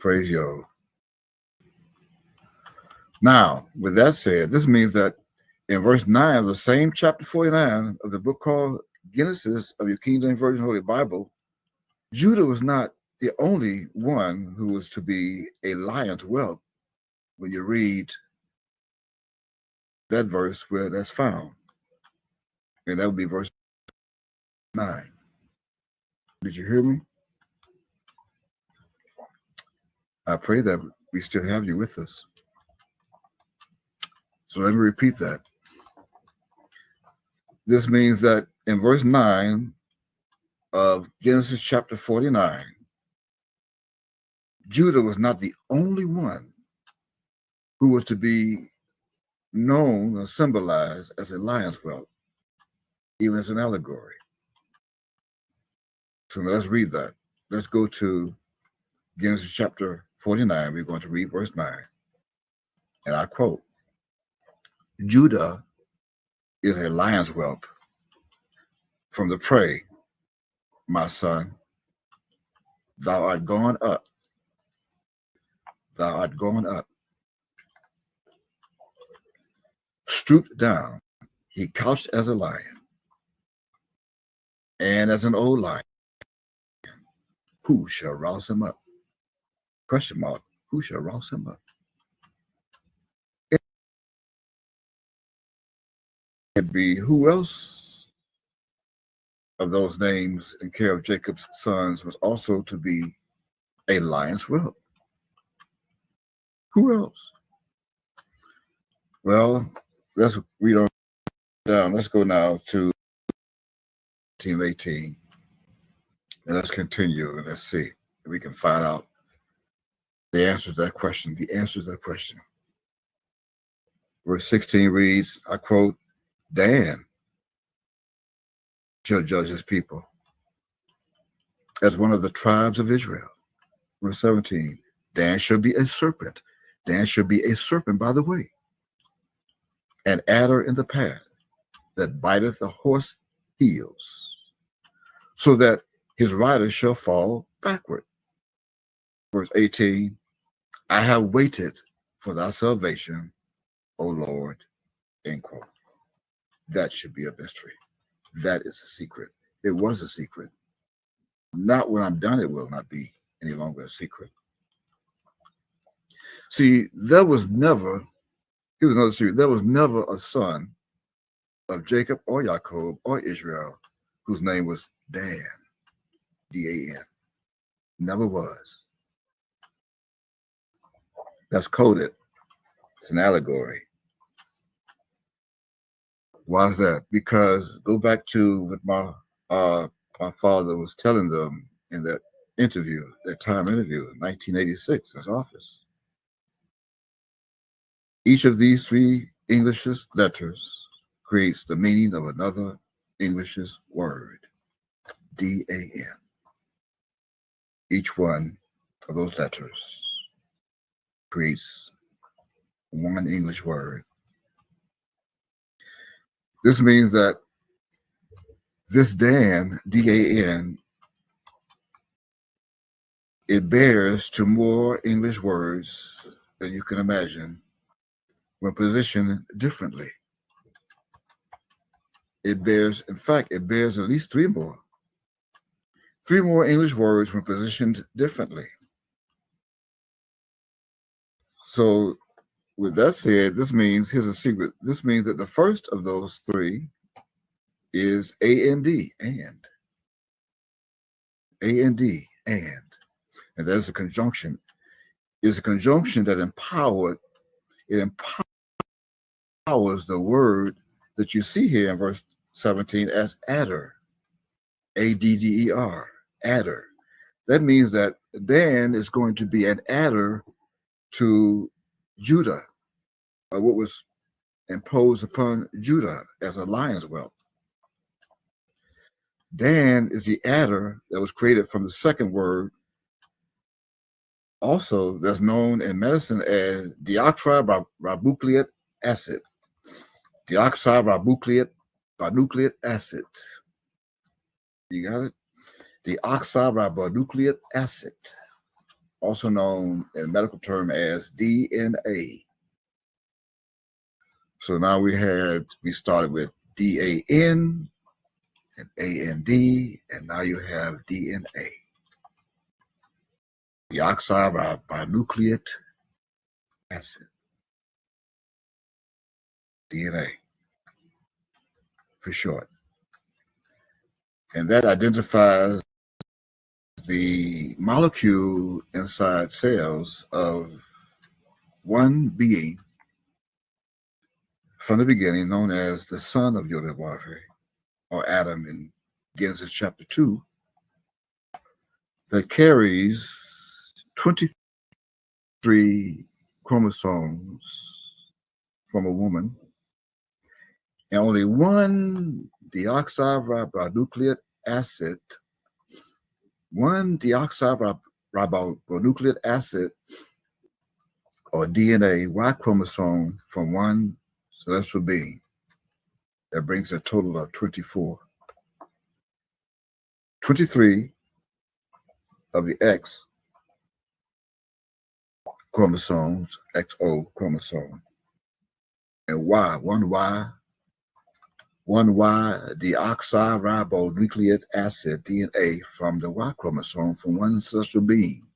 Speaker 2: Praise Yahweh. Now, with that said, this means that in verse 9 of the same chapter 49 of the book called Genesis of your King James Version Holy Bible, Judah was not the only one who was to be a lion's whelp when you read that verse where that's found. And that would be verse 9. Did you hear me? I pray that we still have you with us. So let me repeat that. This means that in verse 9 of Genesis chapter 49, Judah was not the only one who was to be known or symbolized as a lion's whelp, even as an allegory. So let's read that. Let's go to Genesis chapter 49. We're going to read verse 9. And I quote, Judah is a lion's whelp from the prey, my son. Thou art gone up. Thou art gone up. Stooped down, he couched as a lion, and as an old lion. Who shall rouse him up? Question mark. Who shall rouse him up? It be who else of those names in care of Jacob's sons was also to be a lion's whelp? Who else? Well, let's read on down. Let's go now to 18, and let's continue and let's see if we can find out the answer to that question. Verse 16 reads, I quote, Dan shall judge his people as one of the tribes of Israel. Verse 17, Dan shall be a serpent. Dan shall be a serpent by the way, an adder in the path that biteth the horse heels, so that his rider shall fall backward. verse 18, I have waited for thy salvation, O Lord, end quote. That should be a mystery. That is a secret. It was a secret. Not when I'm done, it will not be any longer a secret. See, there was never, here's another secret, there was never a son of Jacob or Jacob or Israel whose name was Dan, D-A-N. Never was. That's coded. It's an allegory. Why is that? Because go back to what my father was telling them in that interview, that time interview in 1986 in his office. Each of these three English letters creates the meaning of another English word, D-A-N. Each one of those letters creates one English word. This means that this Dan, D-A-N, it bears to more English words than you can imagine when positioned differently. It bears, in fact, it bears at least three more. Three more English words when positioned differently. So with that said, this means, here's a secret. This means that the first of those three is A-N-D, and. A-N-D, and. And that's a conjunction. It's a conjunction that empowers the word that you see here in verse 17 as adder, A-D-D-E-R, adder. That means that Dan is going to be an adder to Judah, or what was imposed upon Judah as a lion's whelp. Dan is the adder that was created from the second word, also that's known in medicine as deoxyribonucleic acid. Deoxyribonucleic acid. You got it? Deoxyribonucleic acid, also known in medical term as DNA. So now we started with D-A-N and A-N-D, and now you have DNA. Deoxyribonucleic acid. DNA, for short. And that identifies the molecule inside cells of one being from the beginning, known as the son of Yod-Heh-Wav-Heh, or Adam in Genesis chapter 2, that carries 23 chromosomes from a woman, and only one deoxyribonucleic acid, or DNA, Y chromosome from one celestial being. That brings a total of 24. 23 of the X chromosomes, XO chromosome, and one Y deoxyribonucleic acid, DNA, from the Y chromosome from one celestial being,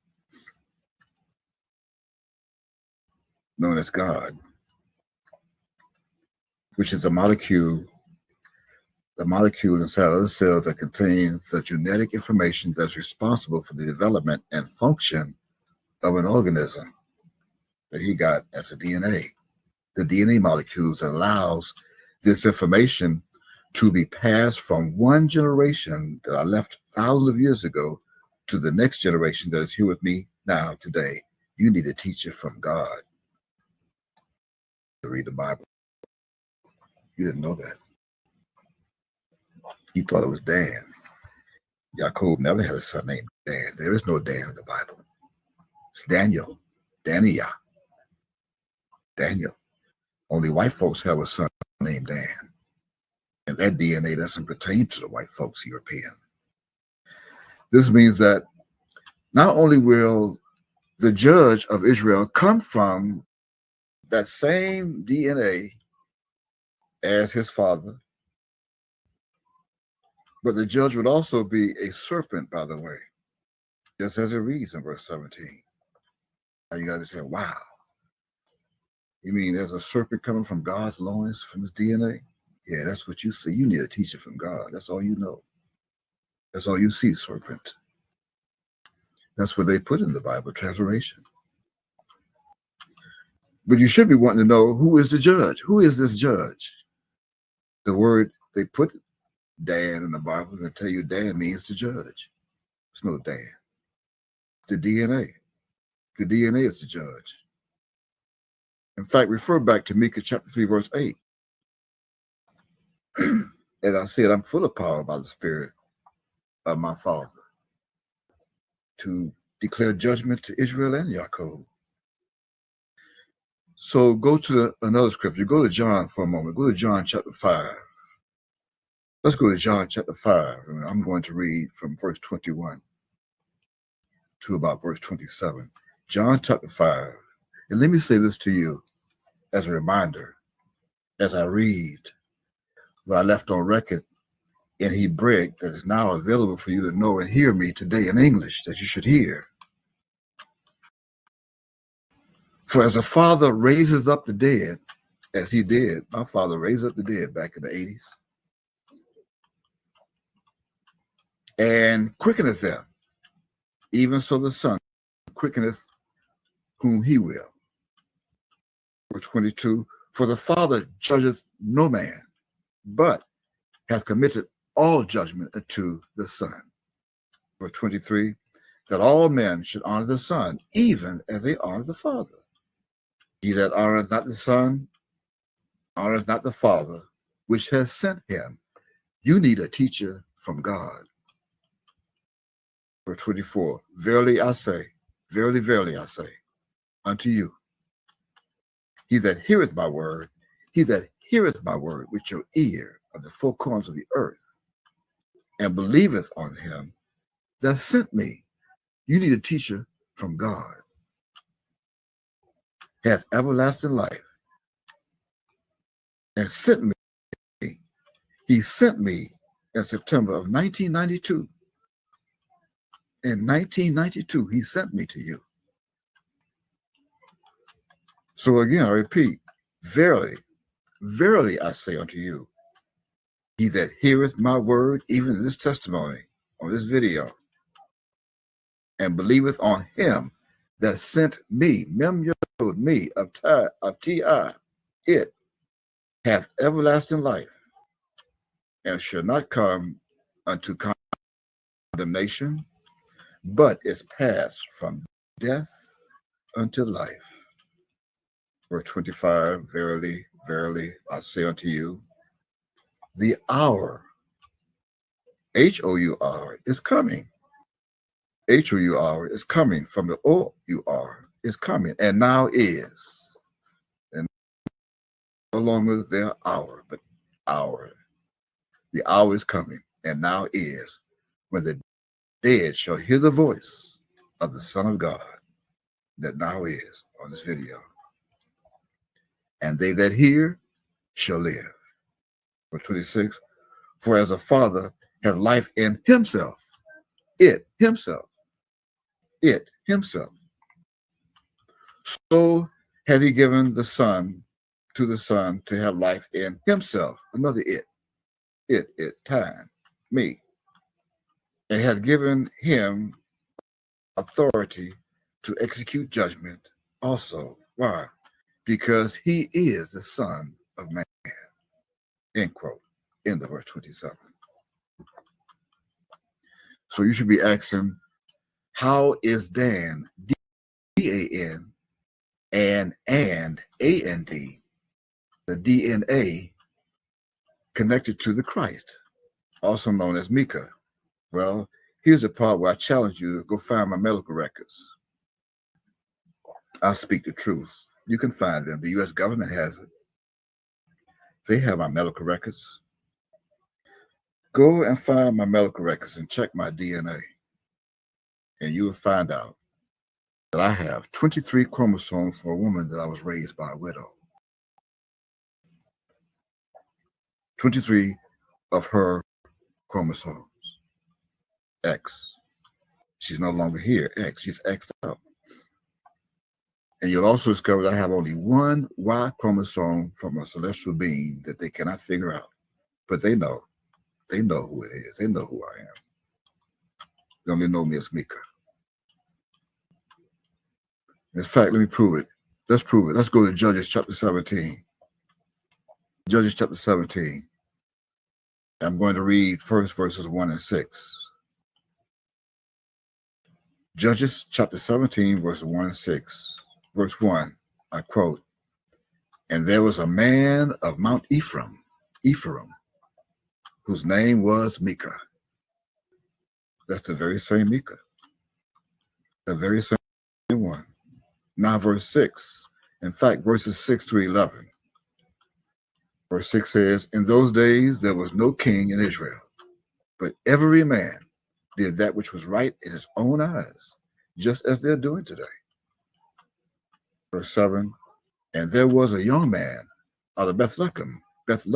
Speaker 2: known as God, which is the molecule inside of the cell that contains the genetic information that's responsible for the development and function of an organism that he got as a DNA. The DNA molecules allows this information to be passed from one generation that I left thousands of years ago to the next generation that is here with me now today. You need a teacher from God to read the Bible. You didn't know that. You thought it was Dan. Jacob never had a son named Dan. There is no Dan in the Bible. It's Daniel. Daniel. Only white folks have a son named Dan. And that DNA doesn't pertain to the white folks, European. This means that not only will The judge of Israel come from that same DNA as his father, but the judge would also be a serpent, by the way, just as it reads in verse 17. Now you got to say, wow, you mean there's a serpent coming from God's loins, from his DNA? Yeah, that's what you see. You need a teacher from God. That's all you know. That's all you see, serpent. That's what they put in the Bible, transliteration. But you should be wanting to know, who is the judge? Who is this judge? The word they put Dan in the Bible, they tell you Dan means the judge. It's no Dan. The DNA. The DNA is the judge. In fact, refer back to Micah chapter 3, verse 8. As I said, I'm full of power by the Spirit of my Father to declare judgment to Israel and Jacob. So go to another scripture. Go to John for a moment. Go to John chapter 5. Let's go to John chapter 5. I'm going to read from verse 21 to about verse 27. John chapter 5. And let me say this to you as a reminder, as I read what I left on record in Hebrew that is now available for you to know and hear me today in English, that you should hear. For as the Father raises up the dead, as he did, my Father raised up the dead back in the 80s, and quickeneth them, even so the Son quickeneth whom he will. Verse 22, for the Father judgeth no man, but hath committed all judgment unto the Son. Verse 23, that all men should honor the Son, even as they honor the Father. He that honoreth not the Son, honoreth not the Father, which has sent him. You need a teacher from God. Verse 24, verily I say, verily, verily I say unto you, he that heareth my word with your ear of the four corners of the earth, and believeth on him that sent me. You need a teacher from God. Hath everlasting life, and sent me. He sent me in September of 1992. In 1992, he sent me to you. So again, I repeat, verily, verily I say unto you, he that heareth my word, even this testimony on this video, and believeth on him that sent me, mem yod me of ti, it hath everlasting life, and shall not come unto condemnation, but is passed from death unto life. Verse 25, verily, verily, I say unto you, the hour, H-O-U-R, is coming. H-O-U-R is coming from the O-U-R, is coming, and now is. And no longer their hour, but hour. The hour is coming, and now is, when the dead shall hear the voice of the Son of God, that now is on this video. And they that hear shall live. Verse 26, for as a Father hath life in himself, it himself, so hath he given the Son to have life in himself. Another time, me. And hath given him authority to execute judgment also. Why? Because he is the Son of Man. End quote. End of verse 27. So you should be asking, how is Dan, D-A-N, and A-N-D, the DNA, connected to the Christ, also known as Micah? Well, here's the part where I challenge you to go find my medical records. I speak the truth. You can find them. The U.S. government has it. They have my medical records. Go and find my medical records and check my DNA, and you will find out that I have 23 chromosomes for a woman that I was raised by a widow. 23 of her chromosomes. X. She's no longer here. X. She's X'd out. And you'll also discover that I have only one Y chromosome from a celestial being that they cannot figure out. But they know. They know who it is. They know who I am. They only know me as Mika. In fact, let me prove it. Let's prove it. Let's go to Judges chapter 17. Judges chapter 17. I'm going to read first verses 1 and 6. Judges chapter 17, verses 1 and 6. Verse 1, I quote, "And there was a man of Mount Ephraim, whose name was Mika." That's the very same Mika. The very same one. Now verse 6. In fact, verses 6 through 11. Verse 6 says, "In those days there was no king in Israel, but every man did that which was right in his own eyes, just as they're doing today." Verse 7, "And there was a young man out of Bethlehem, Judah,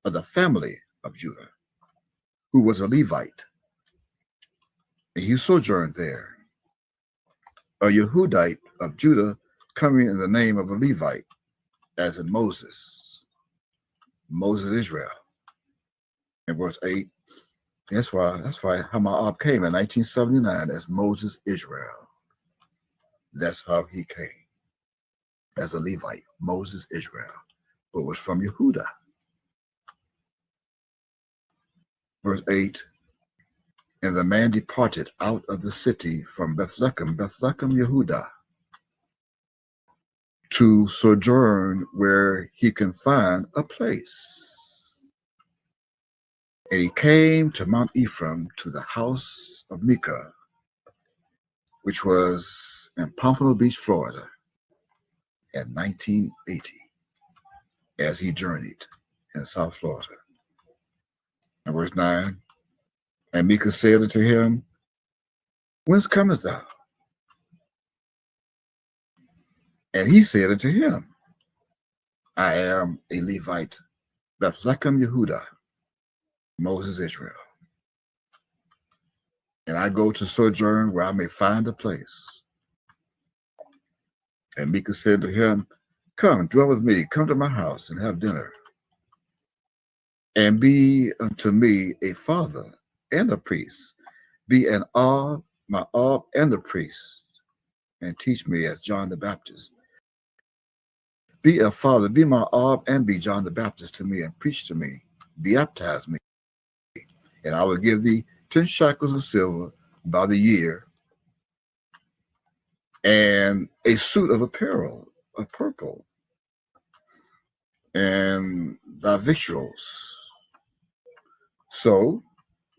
Speaker 2: of the family of Judah, who was a Levite. And he sojourned there. A Yehudite of Judah coming in the name of a Levite, as in Moses Israel." In verse 8, that's why Hama'ab came in 1979 as Moses Israel. That's how he came, as a Levite, Moses Israel, but was from Yehuda. Verse 8, "And the man departed out of the city from Bethlehem, Yehuda, to sojourn where he can find a place. And he came to Mount Ephraim, to the house of Mika, which was in Pompano Beach, Florida, in 1980, as he journeyed in South Florida." And verse 9, "And Mika said unto him, Whence comest thou? And he said unto him, I am a Levite, Bethlehem Yehuda, Moses Israel. And I go to sojourn where I may find a place. And Mika said to him, Come, dwell with me, come to my house and have dinner. And be unto me a father and a priest. Be an Ab, my Ab and a priest, and teach me as John the Baptist. Be a father, be my Ab, and be John the Baptist to me, and preach to me, baptize me. And I will give thee 10 shekels of silver by the year, and a suit of apparel of purple, and thy victuals. So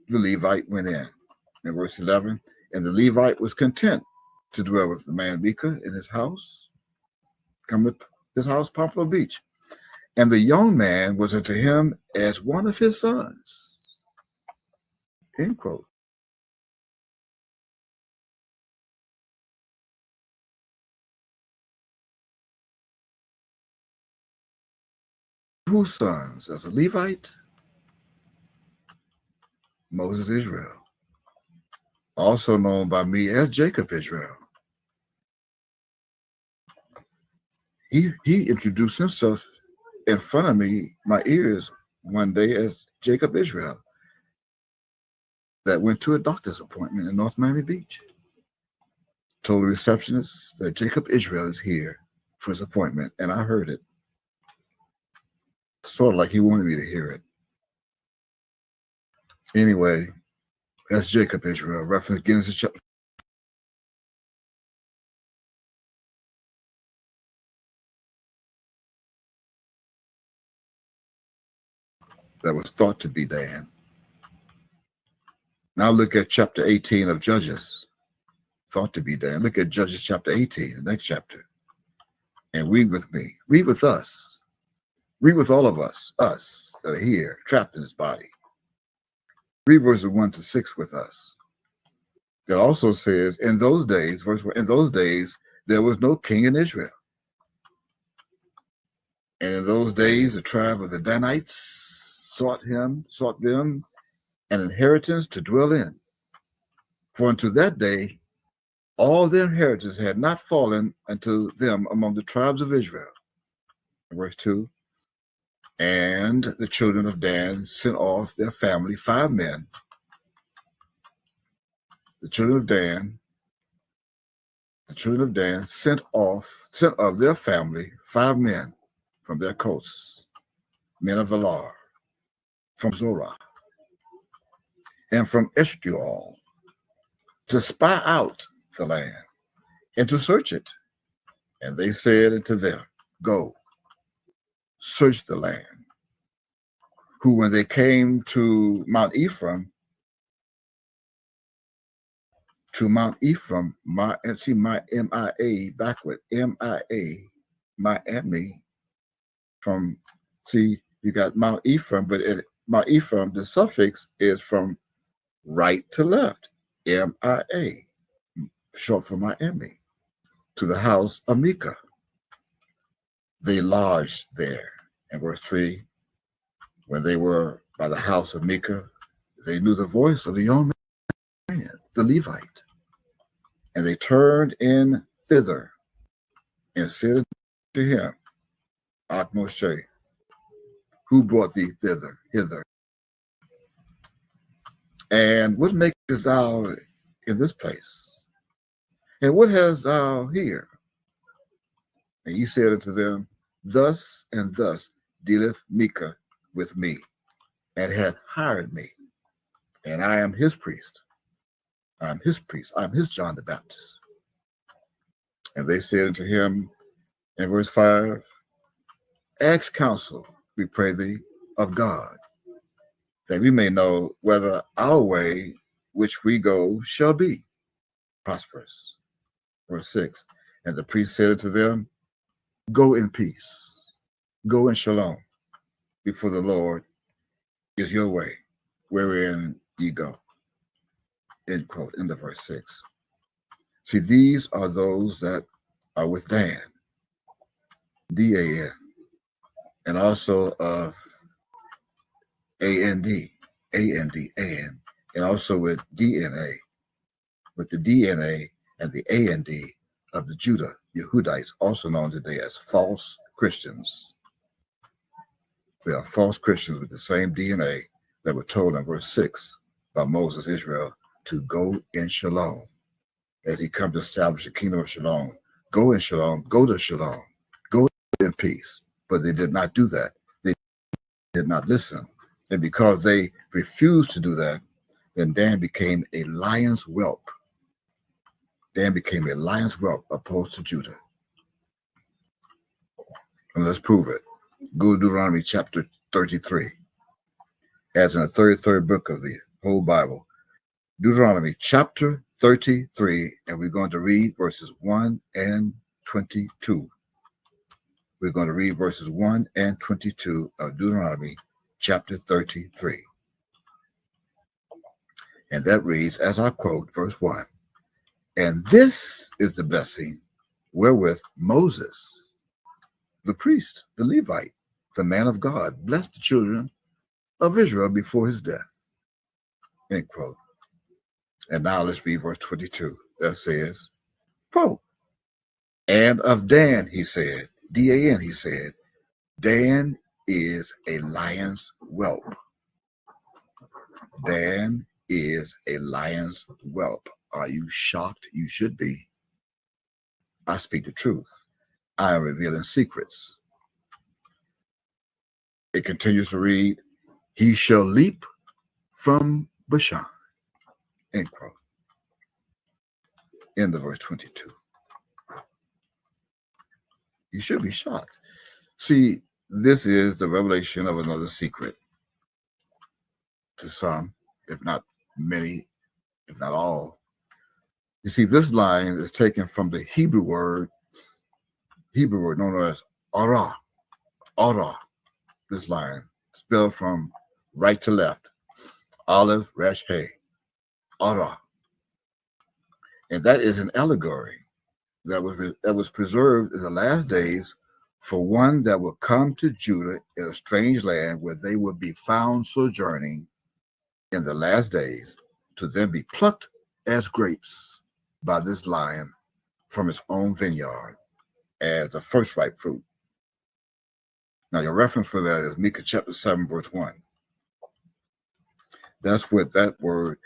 Speaker 2: the Levite went in verse 11, and the Levite was content to dwell with the man Mika in his house, come to his house, Pompano Beach. And the young man was unto him as one of his sons. End quote. Whose sons? As a Levite? Moses Israel, also known by me as Jacob Israel. He introduced himself in front of me, my ears, one day as Jacob Israel, that went to a doctor's appointment in North Miami Beach. Told the receptionist that Jacob Israel is here for his appointment, and I heard it. Sort of like he wanted me to hear it. Anyway, that's Jacob Israel, reference Genesis chapter. That was thought to be Dan. Now look at chapter 18 of Judges. Thought to be Dan. Look at Judges chapter 18, the next chapter. And read with me. Read with us. Read with all of us that are here, trapped in this body. Read verses 1 to 6 with us. It also says, in those days, verse 1, in those days, there was no king in Israel. And in those days, the tribe of the Danites sought them an inheritance to dwell in. For unto that day, all their inheritance had not fallen unto them among the tribes of Israel. Verse 2, and the children of Dan sent off their family 5 men. The children of Dan sent of their family 5 men from their coasts, men of Valor, from Zorah, and from Eshtaol, to spy out the land and to search it. And they said unto them, go, search the land. Who, when they came to Mount Ephraim, my M-I-A backward, M-I-A, Miami, from, see, you got Mount Ephraim, but Mount Ephraim, the suffix is from right to left, M-I-A, short for Miami, to the house of Micah. They lodged there. In verse 3, when they were by the house of Micah, they knew the voice of the young man, the Levite. And they turned in thither and said to him, Ak Moshe, who brought thee hither? And what makest thou in this place? And what hast thou here? And he said unto them, thus and thus dealeth Micah with me, and hath hired me, and I am his priest. I am his priest. I am his John the Baptist. And they said unto him in verse 5, ask counsel, we pray thee, of God, that we may know whether our way which we go shall be prosperous. Verse 6, and the priest said unto them, go in peace, go in shalom, before the Lord is your way, wherein ye go. End quote, end of verse 6. See, these are those that are with Dan, D-A-N, and also of A-N-D, A-N-D, A-N, and also with DNA, with the DNA and the A-N-D of the Judah, Yehudites, also known today as false Christians. They are false Christians with the same DNA that were told in verse 6 by Moses, Israel, to go in shalom. As he comes to establish the kingdom of shalom, go in shalom, go to shalom, go in peace. But they did not do that. They did not listen. And because they refused to do that, then Dan became a lion's whelp. Dan became a lion's whelp opposed to Judah. And let's prove it. Go to Deuteronomy chapter 33. As in the 33rd book of the whole Bible. Deuteronomy chapter 33, and we're going to read verses 1 and 22. We're going to read verses 1 and 22 of Deuteronomy chapter 33. And that reads, as I quote, verse 1, and this is the blessing wherewith Moses, the priest, the Levite, the man of God, blessed the children of Israel before his death. End quote. And now let's read verse 22. That says, quote, and of Dan, he said, D-A-N, he said, Dan is a lion's whelp. Dan is a lion's whelp. Are you shocked? You should be. I speak the truth. I am revealing secrets. It continues to read, he shall leap from Bashan. End quote. End of verse 22. You should be shocked. See, this is the revelation of another secret to some, if not many, if not all. You see, this line is taken from the Hebrew word known as Ara. Ara. This line, spelled from right to left. Aleph, Resh, Hey. Ara. And that is an allegory that was preserved in the last days for one that will come to Judah in a strange land where they will be found sojourning in the last days, to then be plucked as grapes by this lion from his own vineyard as the first ripe fruit. Now, your reference for that is Micah chapter 7, verse 1. That's what that word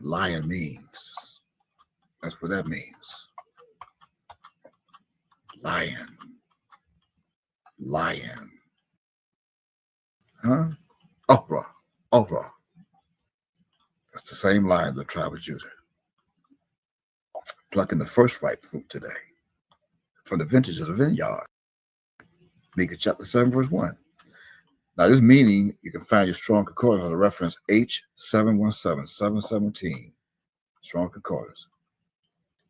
Speaker 2: lion means. That's what that means. Lion. Huh? Oprah. That's the same lion, the tribe of Judah. Plucking the first ripe fruit today from the vintage of the vineyard. Micah chapter 7, verse 1. Now, this meaning, you can find your Strong Concordance on the reference H717, 717. Strong Concordance.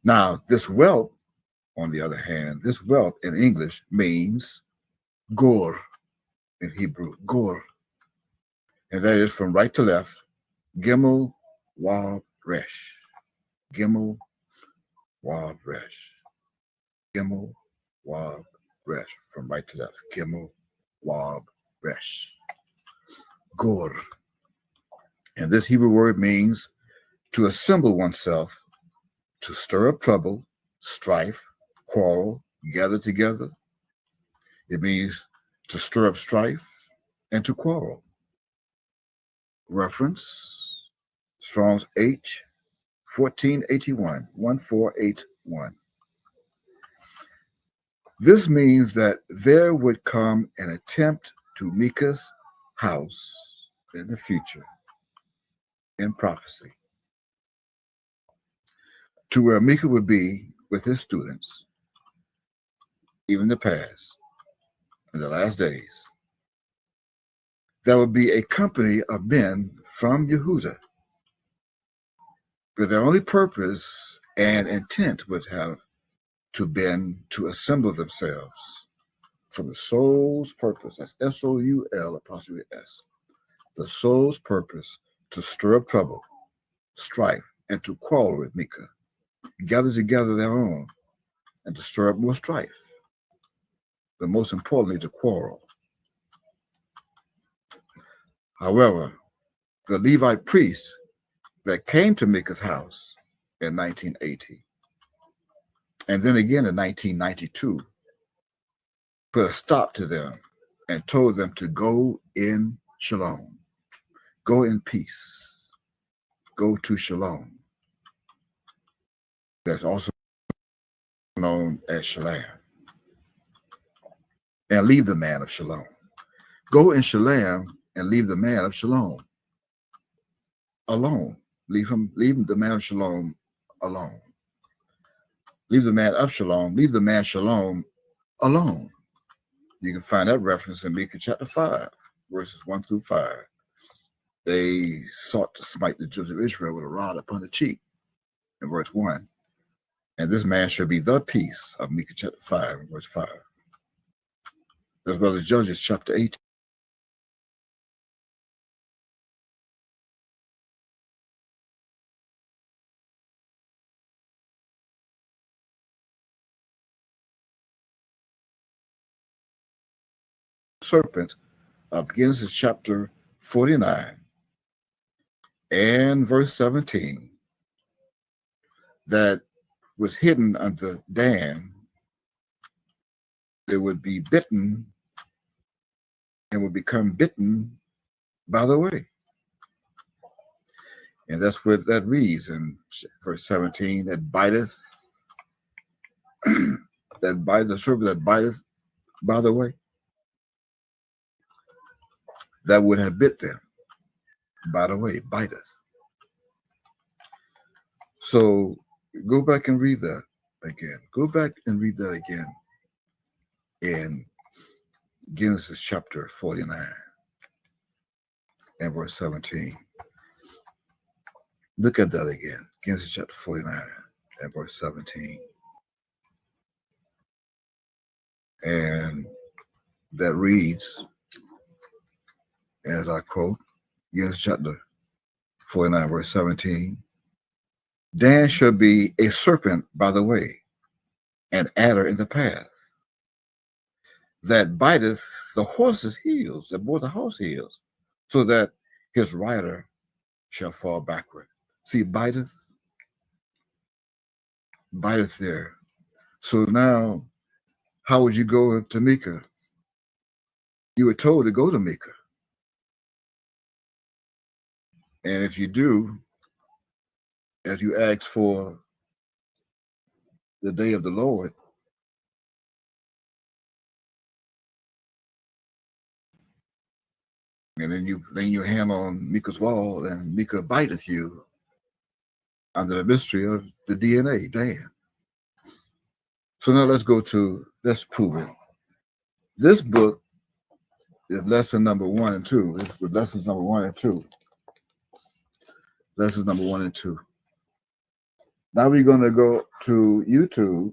Speaker 2: Now, this whelp, on the other hand, this whelp in English means gor in Hebrew, gor. And that is from right to left, Gimel, Wab, Resh. Gimel, Wab, Resh. Gimel, Wab, Resh. From right to left, Gimel, Wab, Resh. Gor. And this Hebrew word means to assemble oneself, to stir up trouble, strife, quarrel, gather together. It means to stir up strife and to quarrel. Reference Strong's H 1481, 1481. This means that there would come an attempt to Micah's house in the future, in prophecy, to where Micah would be with his students, even in the past, in the last days. There would be a company of men from Yehuda, but their only purpose and intent would have to been to assemble themselves for the soul's purpose. That's S-O-U-L apostrophe S. The soul's purpose to stir up trouble, strife, and to quarrel with Micah, gather together their own, and to stir up more strife, but most importantly, to quarrel. However, the Levite priest that came to Micah's house in 1980, and then again in 1992, put a stop to them and told them to go in shalom, go in peace, go to shalom. That's also known as shalom. And leave the man of shalom. Go in shalom and leave the man of shalom alone. Leave the man of shalom alone. Leave the man of shalom, leave the man shalom alone. You can find that reference in Micah chapter 5, verses 1 through 5. They sought to smite the children of Israel with a rod upon the cheek, in verse 1. And this man shall be the peace, of Micah chapter 5, verse 5. As well as Judges chapter 18. Serpent of Genesis chapter 49 and verse 17 that was hidden under Dan, it would be bitten and would become bitten by the way. And that's what that reads in verse 17, that biteth, the serpent that biteth by the way, that would have bit them. By the way, biteth. So go back and read that again. Go back and read that again in Genesis chapter 49 and verse 17. Look at that again. Genesis chapter 49 and verse 17. And that reads, as I quote, Genesis chapter 49, verse 17. Dan shall be a serpent by the way, an adder in the path, that biteth the horse's heels, that bore the horse heels, so that his rider shall fall backward. See, biteth there. So now, how would you go to Micah? You were told to go to Micah. And if you do, as you ask for the day of the Lord, and then you lay your hand on Micah's wall, and Micah biteth you under the mystery of the DNA, Dan. So now let's prove it. This book is lesson number 1 and 2. It's with lessons number 1 and 2. Lessons number 1 and 2. Now we're going to go to YouTube,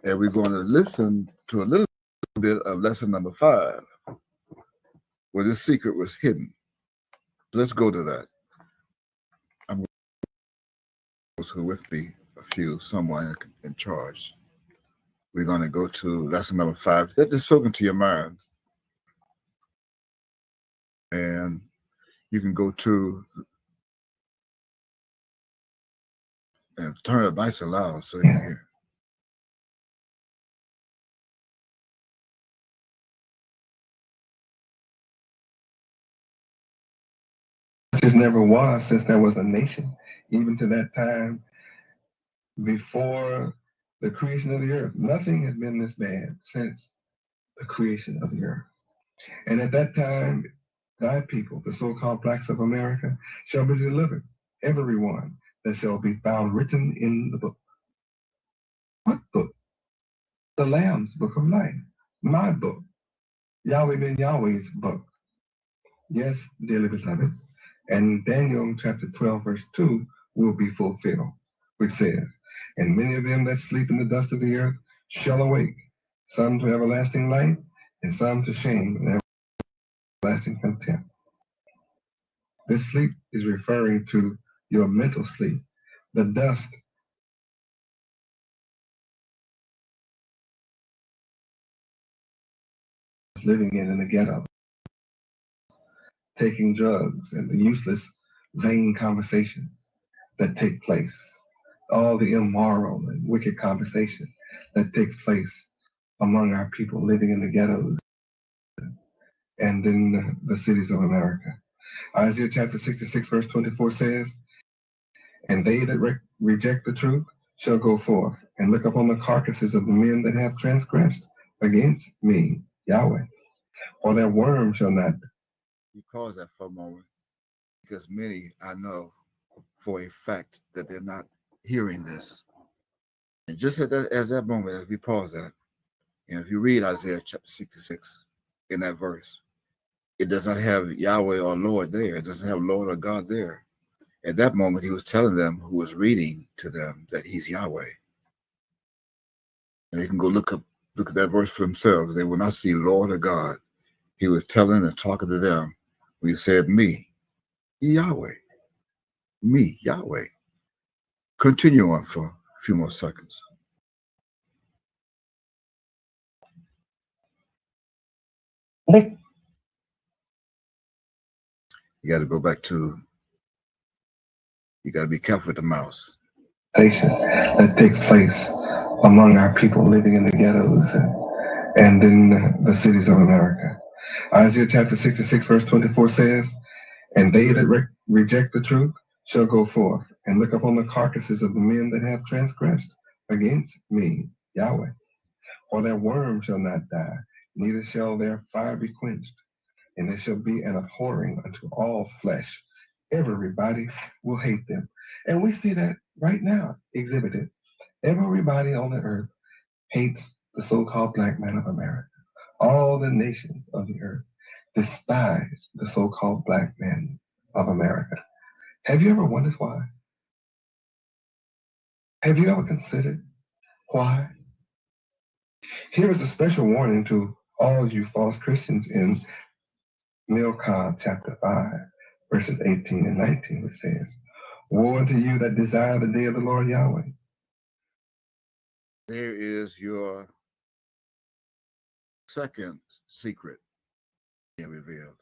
Speaker 2: and we're going to listen to a little bit of lesson number 5, where this secret was hidden. Let's go to that. I'm who with me, someone in charge. We're going to go to lesson number 5. Let this soak into your mind. And you can go to and turn it up nice and loud so you can hear.
Speaker 1: Just never was since there was a nation, even to that time before the creation of the earth. Nothing has been this bad since the creation of the earth. And at that time, thy people, the so-called blacks of America, shall be delivered, everyone that shall be found written in the book. What book? The Lamb's book of life, my book, Yahweh ben Yahweh's book. Yes, dearly beloved. And Daniel chapter 12, verse 2 will be fulfilled, which says, and many of them that sleep in the dust of the earth shall awake, some to everlasting life, and some to shame and everlasting contempt. This sleep is referring to your mental sleep, the dust living in the ghetto, taking drugs and the useless, vain conversations that take place, all the immoral and wicked conversation that takes place among our people living in the ghettos and in the cities of America. Isaiah chapter 66 verse 24 says, and they that reject the truth shall go forth and look upon the carcasses of the men that have transgressed against me, Yahweh, for their worm shall not.
Speaker 2: You pause that for a moment, because many I know for a fact that they're not hearing this. And just at that moment, as we pause that, and if you read Isaiah chapter 66 in that verse, it does not have Yahweh or Lord there. It doesn't have Lord or God there. At that moment, he was telling them, who was reading to them, that he's Yahweh. And they can go look at that verse for themselves. They will not see Lord or God. He was telling and talking to them when he said, me, Yahweh. Me, Yahweh. Continue on for a few more seconds. You got to go back to, you got to be careful with the mouse.
Speaker 1: That takes place among our people living in the ghettos and in the cities of America. Isaiah chapter 66 verse 24 says, and they that reject the truth shall go forth and look upon the carcasses of the men that have transgressed against me, Yahweh. For their worm shall not die, neither shall their fire be quenched, and they shall be an abhorring unto all flesh. Everybody will hate them. And we see that right now exhibited. Everybody on the earth hates the so-called black man of America. All the nations of the earth despise the so-called black man of America. Have you ever wondered why? Have you ever considered why? Here is a special warning to all you false Christians in Milcah chapter 5, verses 18 and 19, which says, Woe unto you that desire the day of the Lord Yahweh.
Speaker 2: There is your second secret being revealed.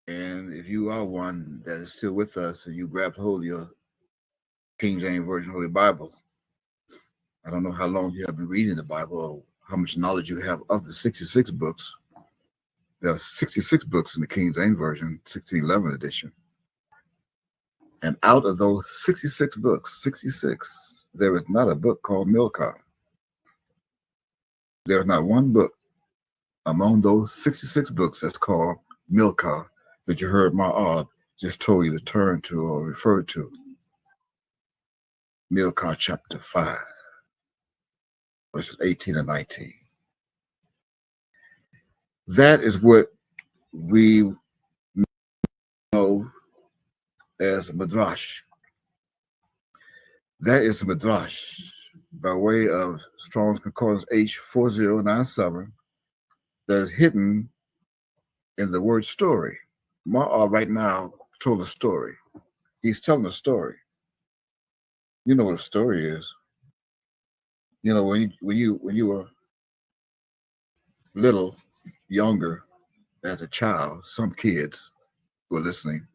Speaker 2: And if you are one that is still with us and you grabbed hold of your King James Version Holy Bible, I don't know how long you have been reading the Bible or how much knowledge you have of the 66 books. There are 66 books in the King James Version, 1611 edition. And out of those 66 books, 66, there is not a book called Milcah. There is not one book among those 66 books that's called Milcah that you heard Ma'ab just told you to turn to or refer to. Milcah chapter 5, verses 18 and 19. That is what we know as a midrash. That is a midrash by way of Strong's Concordance H4097 that is hidden in the word story. Ma'ab right now told a story. He's telling a story. You know what a story is. You know, when you were little, younger, as a child, some kids who are listening,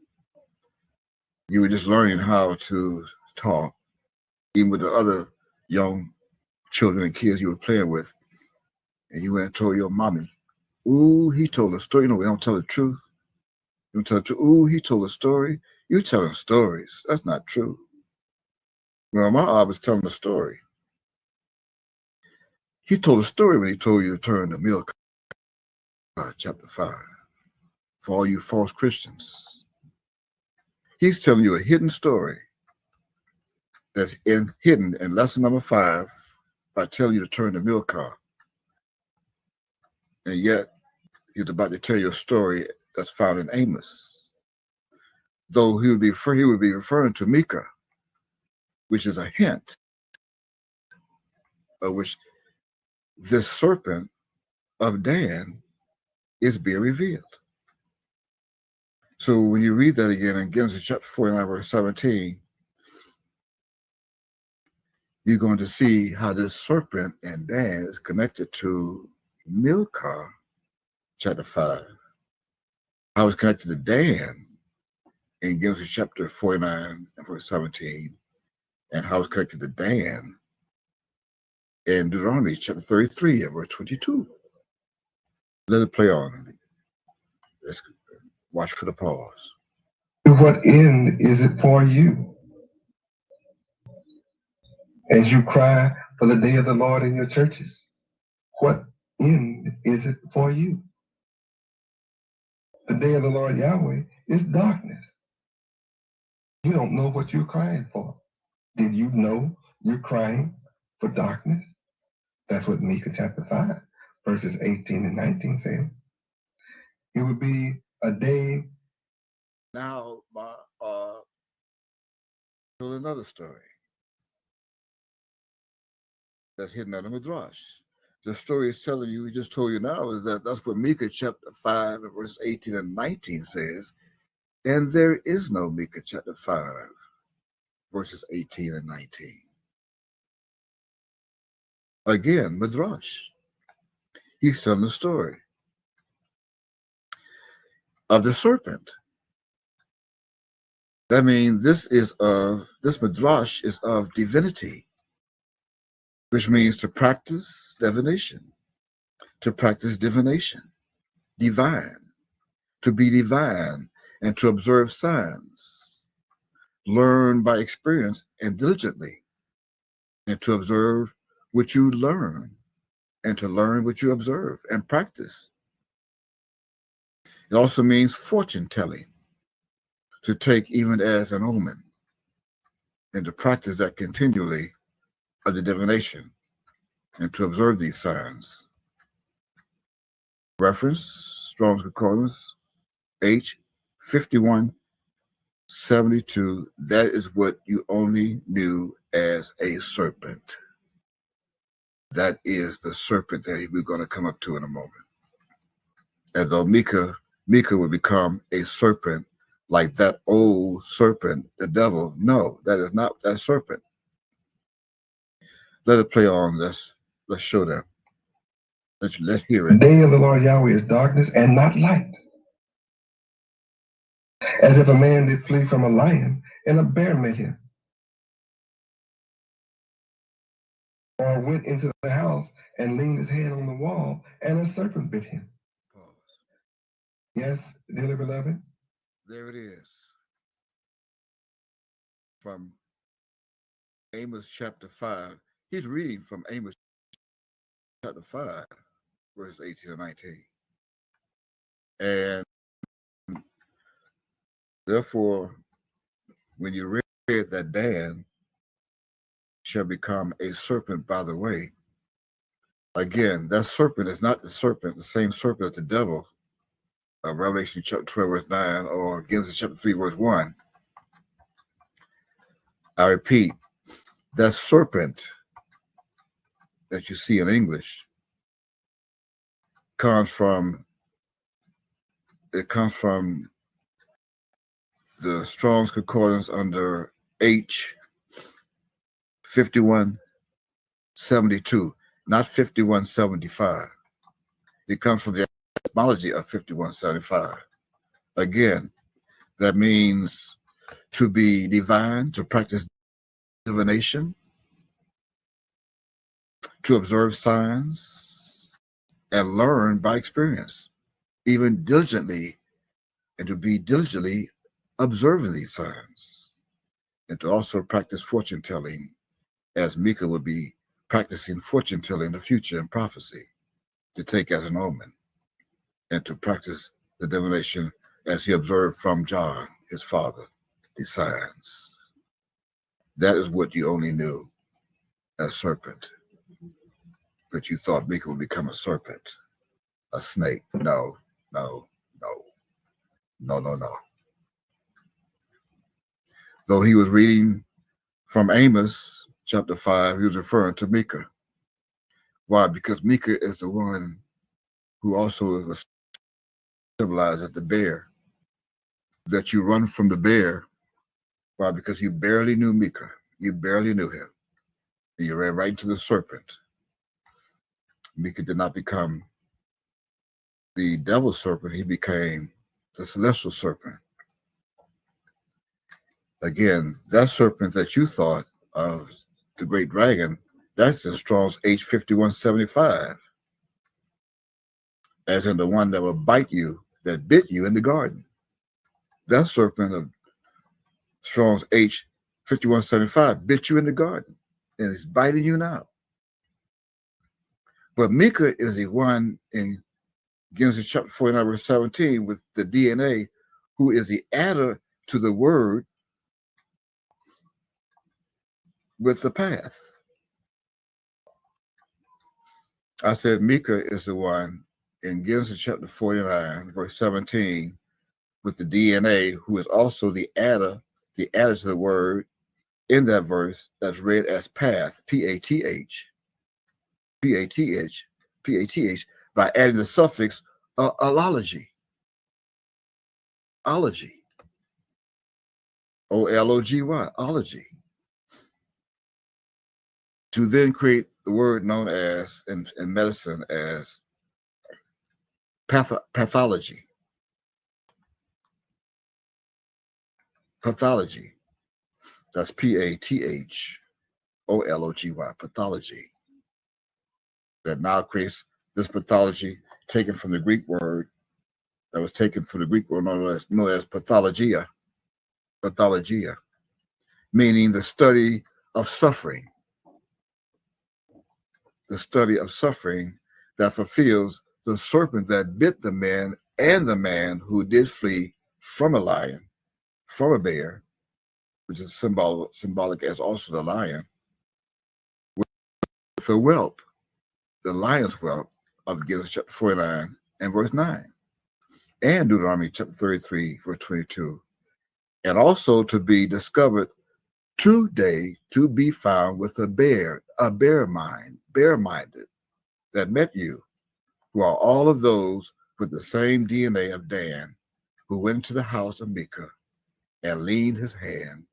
Speaker 2: you were just learning how to talk, even with the other young children and kids you were playing with, and you went and told your mommy, "Ooh, he told a story." You know, we don't tell the truth. You don't tell the truth. "Ooh, he told a story." You telling stories. That's not true. Well, my Ab was telling a story. He told a story when he told you to turn to Milcah, chapter 5, for all you false Christians. He's telling you a hidden story that's hidden in lesson number 5 by telling you to turn to Milcah. And yet, he's about to tell you a story that's found in Amos. Though he would be referring to Micah, which is a hint of which this serpent of Dan is being revealed. So when you read that again in Genesis chapter 49, verse 17, you're going to see how this serpent and Dan is connected to Milcah, chapter 5. How it's connected to Dan in Genesis chapter 49 and verse 17, and how it's connected to Dan in Deuteronomy chapter 33 and verse 22. Let it play on. Let's watch for the pause.
Speaker 1: To what end is it for you? As you cry for the day of the Lord in your churches, what end is it for you? The day of the Lord Yahweh is darkness. You don't know what you're crying for. Did you know you're crying for darkness? That's what Micah chapter 5, verses 18 and 19 says. It would be a day.
Speaker 2: Now, tell another story that's hidden under Midrash. The story is telling you, he just told you now, is that's what Micah chapter 5, verse 18 and 19 says. And there is no Micah chapter 5, verses 18 and 19. Again, Midrash. He's telling the story of the serpent. That means this Midrash is of divinity, which means to practice divination, divine, to be divine, and to observe signs, learn by experience and diligently, and to observe what you learn, and to learn what you observe and practice. It also means fortune telling, to take even as an omen, and to practice that continually of the divination, and to observe these signs. Reference, Strong's Concordance, H5172. That is what you only knew as a serpent. That is the serpent that we're going to come up to in a moment. As though Micah would become a serpent like that old serpent, the devil. No, that is not that serpent. Let it play on. Let's show them. Let's hear
Speaker 1: The
Speaker 2: it.
Speaker 1: day of the Lord Yahweh is darkness and not light. As if a man did flee from a lion and a bear met him, or went into the house and leaned his head on the wall and a serpent bit him.
Speaker 2: Pause.
Speaker 1: Yes, dearly beloved.
Speaker 2: There it is. From Amos chapter 5. He's reading from Amos chapter 5, verse 18 and 19. And therefore, when you read that Dan shall become a serpent by the way, again, that serpent is not the serpent, the same serpent as the devil of Revelation chapter 12, verse 9, or Genesis chapter 3, verse 1. I repeat, that serpent that you see in English comes from the Strong's Concordance under H 5172, not 5175. It comes from the etymology of 5175. Again, that means to be divine, to practice divination, to observe signs, and learn by experience, even diligently, and to be diligently observing these signs, and to also practice fortune telling, as Micah would be practicing fortune telling in the future and prophecy, to take as an omen, and to practice the divination as he observed from John, his father, the signs. That is what you only knew as serpent. But you thought Micah would become a serpent, a snake. No. Though he was reading from Amos chapter 5, he was referring to Micah. Why? Because Micah is the one who also is symbolized as the bear. That you run from the bear. Why? Because you barely knew Micah. You barely knew him. And you ran right into the serpent. Micah did not become the devil serpent. He became the celestial serpent. Again, that serpent that you thought of, the great dragon, that's in Strong's H 5175. As in the one that will bite you, that bit you in the garden. That serpent of Strong's H 5175 bit you in the garden and is biting you now. But Micah is the one in Genesis chapter 49, verse 17, with the DNA, who is the adder to the word with the path. I said Micah is the one in Genesis chapter 49, verse 17, with the DNA, who is also the adder to the word in that verse that's read as path, P-A-T-H, by adding the suffix ology. Ology. O-L-O-G-Y, ology. To then create the word known as, in medicine, as pathology. Pathology. That's P-A-T-H-O-L-O-G-Y, pathology. That now creates this pathology taken from the Greek word, that was taken from the Greek word known as pathologia. Pathologia, meaning the study of suffering. The study of suffering that fulfills the serpent that bit the man and the man who did flee from a lion, from a bear, which is symbolic as also the lion, with the whelp, the lion's whelp of Genesis chapter 49 and verse 9, and Deuteronomy chapter 33, verse 22, and also to be discovered today, to be found with a bare-minded, that met you, who are all of those with the same DNA of Dan, who went into the house of Micah and leaned his hand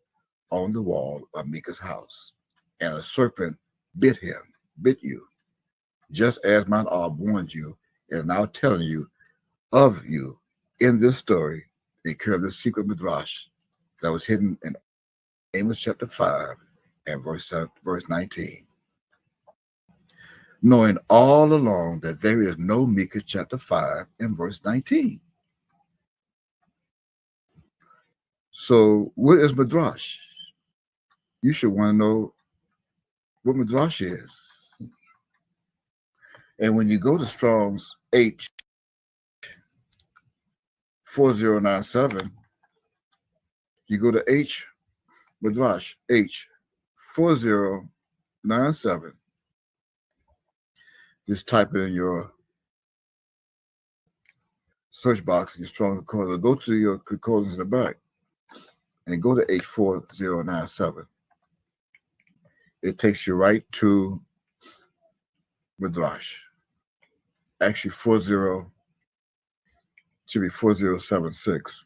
Speaker 2: on the wall of Micah's house, and a serpent bit you, just as Mount Og warned you, and now telling you of you in this story, they curve the secret midrash that was hidden in Amos chapter 5 and verse 19. Knowing all along that there is no Micah chapter 5 and verse 19. So what is midrash? You should want to know what midrash is. And when you go to Strong's H 4097, you go to H midrash H 4097. Just type it in your search box in your Strong Concordance. Go to your concordance in the back and go to H4097. It takes you right to midrash. Actually, 40 should be 4076.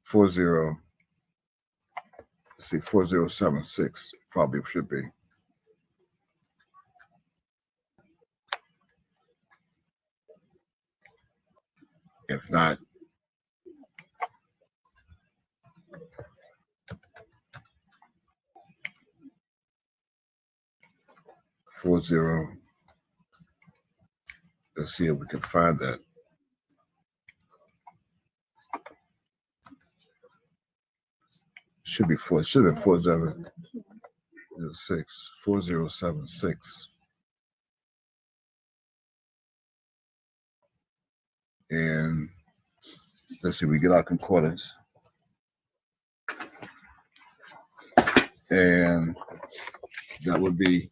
Speaker 2: 4076 probably should be. If not, let's see if we can find that. Should be 4076, 4076. And let's see, we get our concordance. And that would be,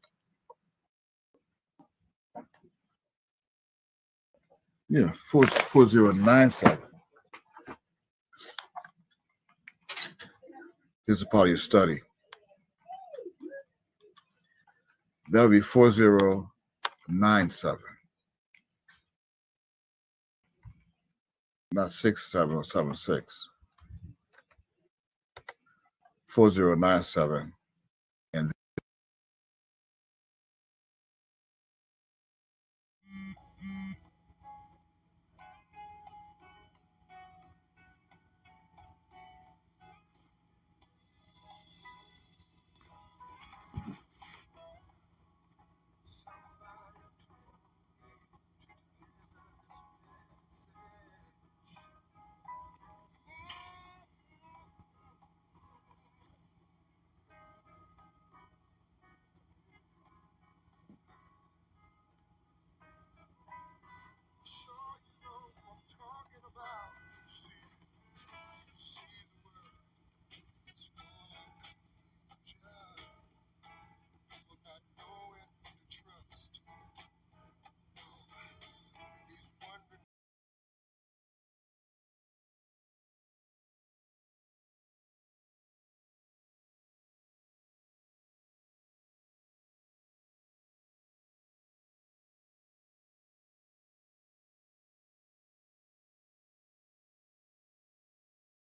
Speaker 2: 4097. This is part of your study. That would be 4097. Not 67 or 76. 4097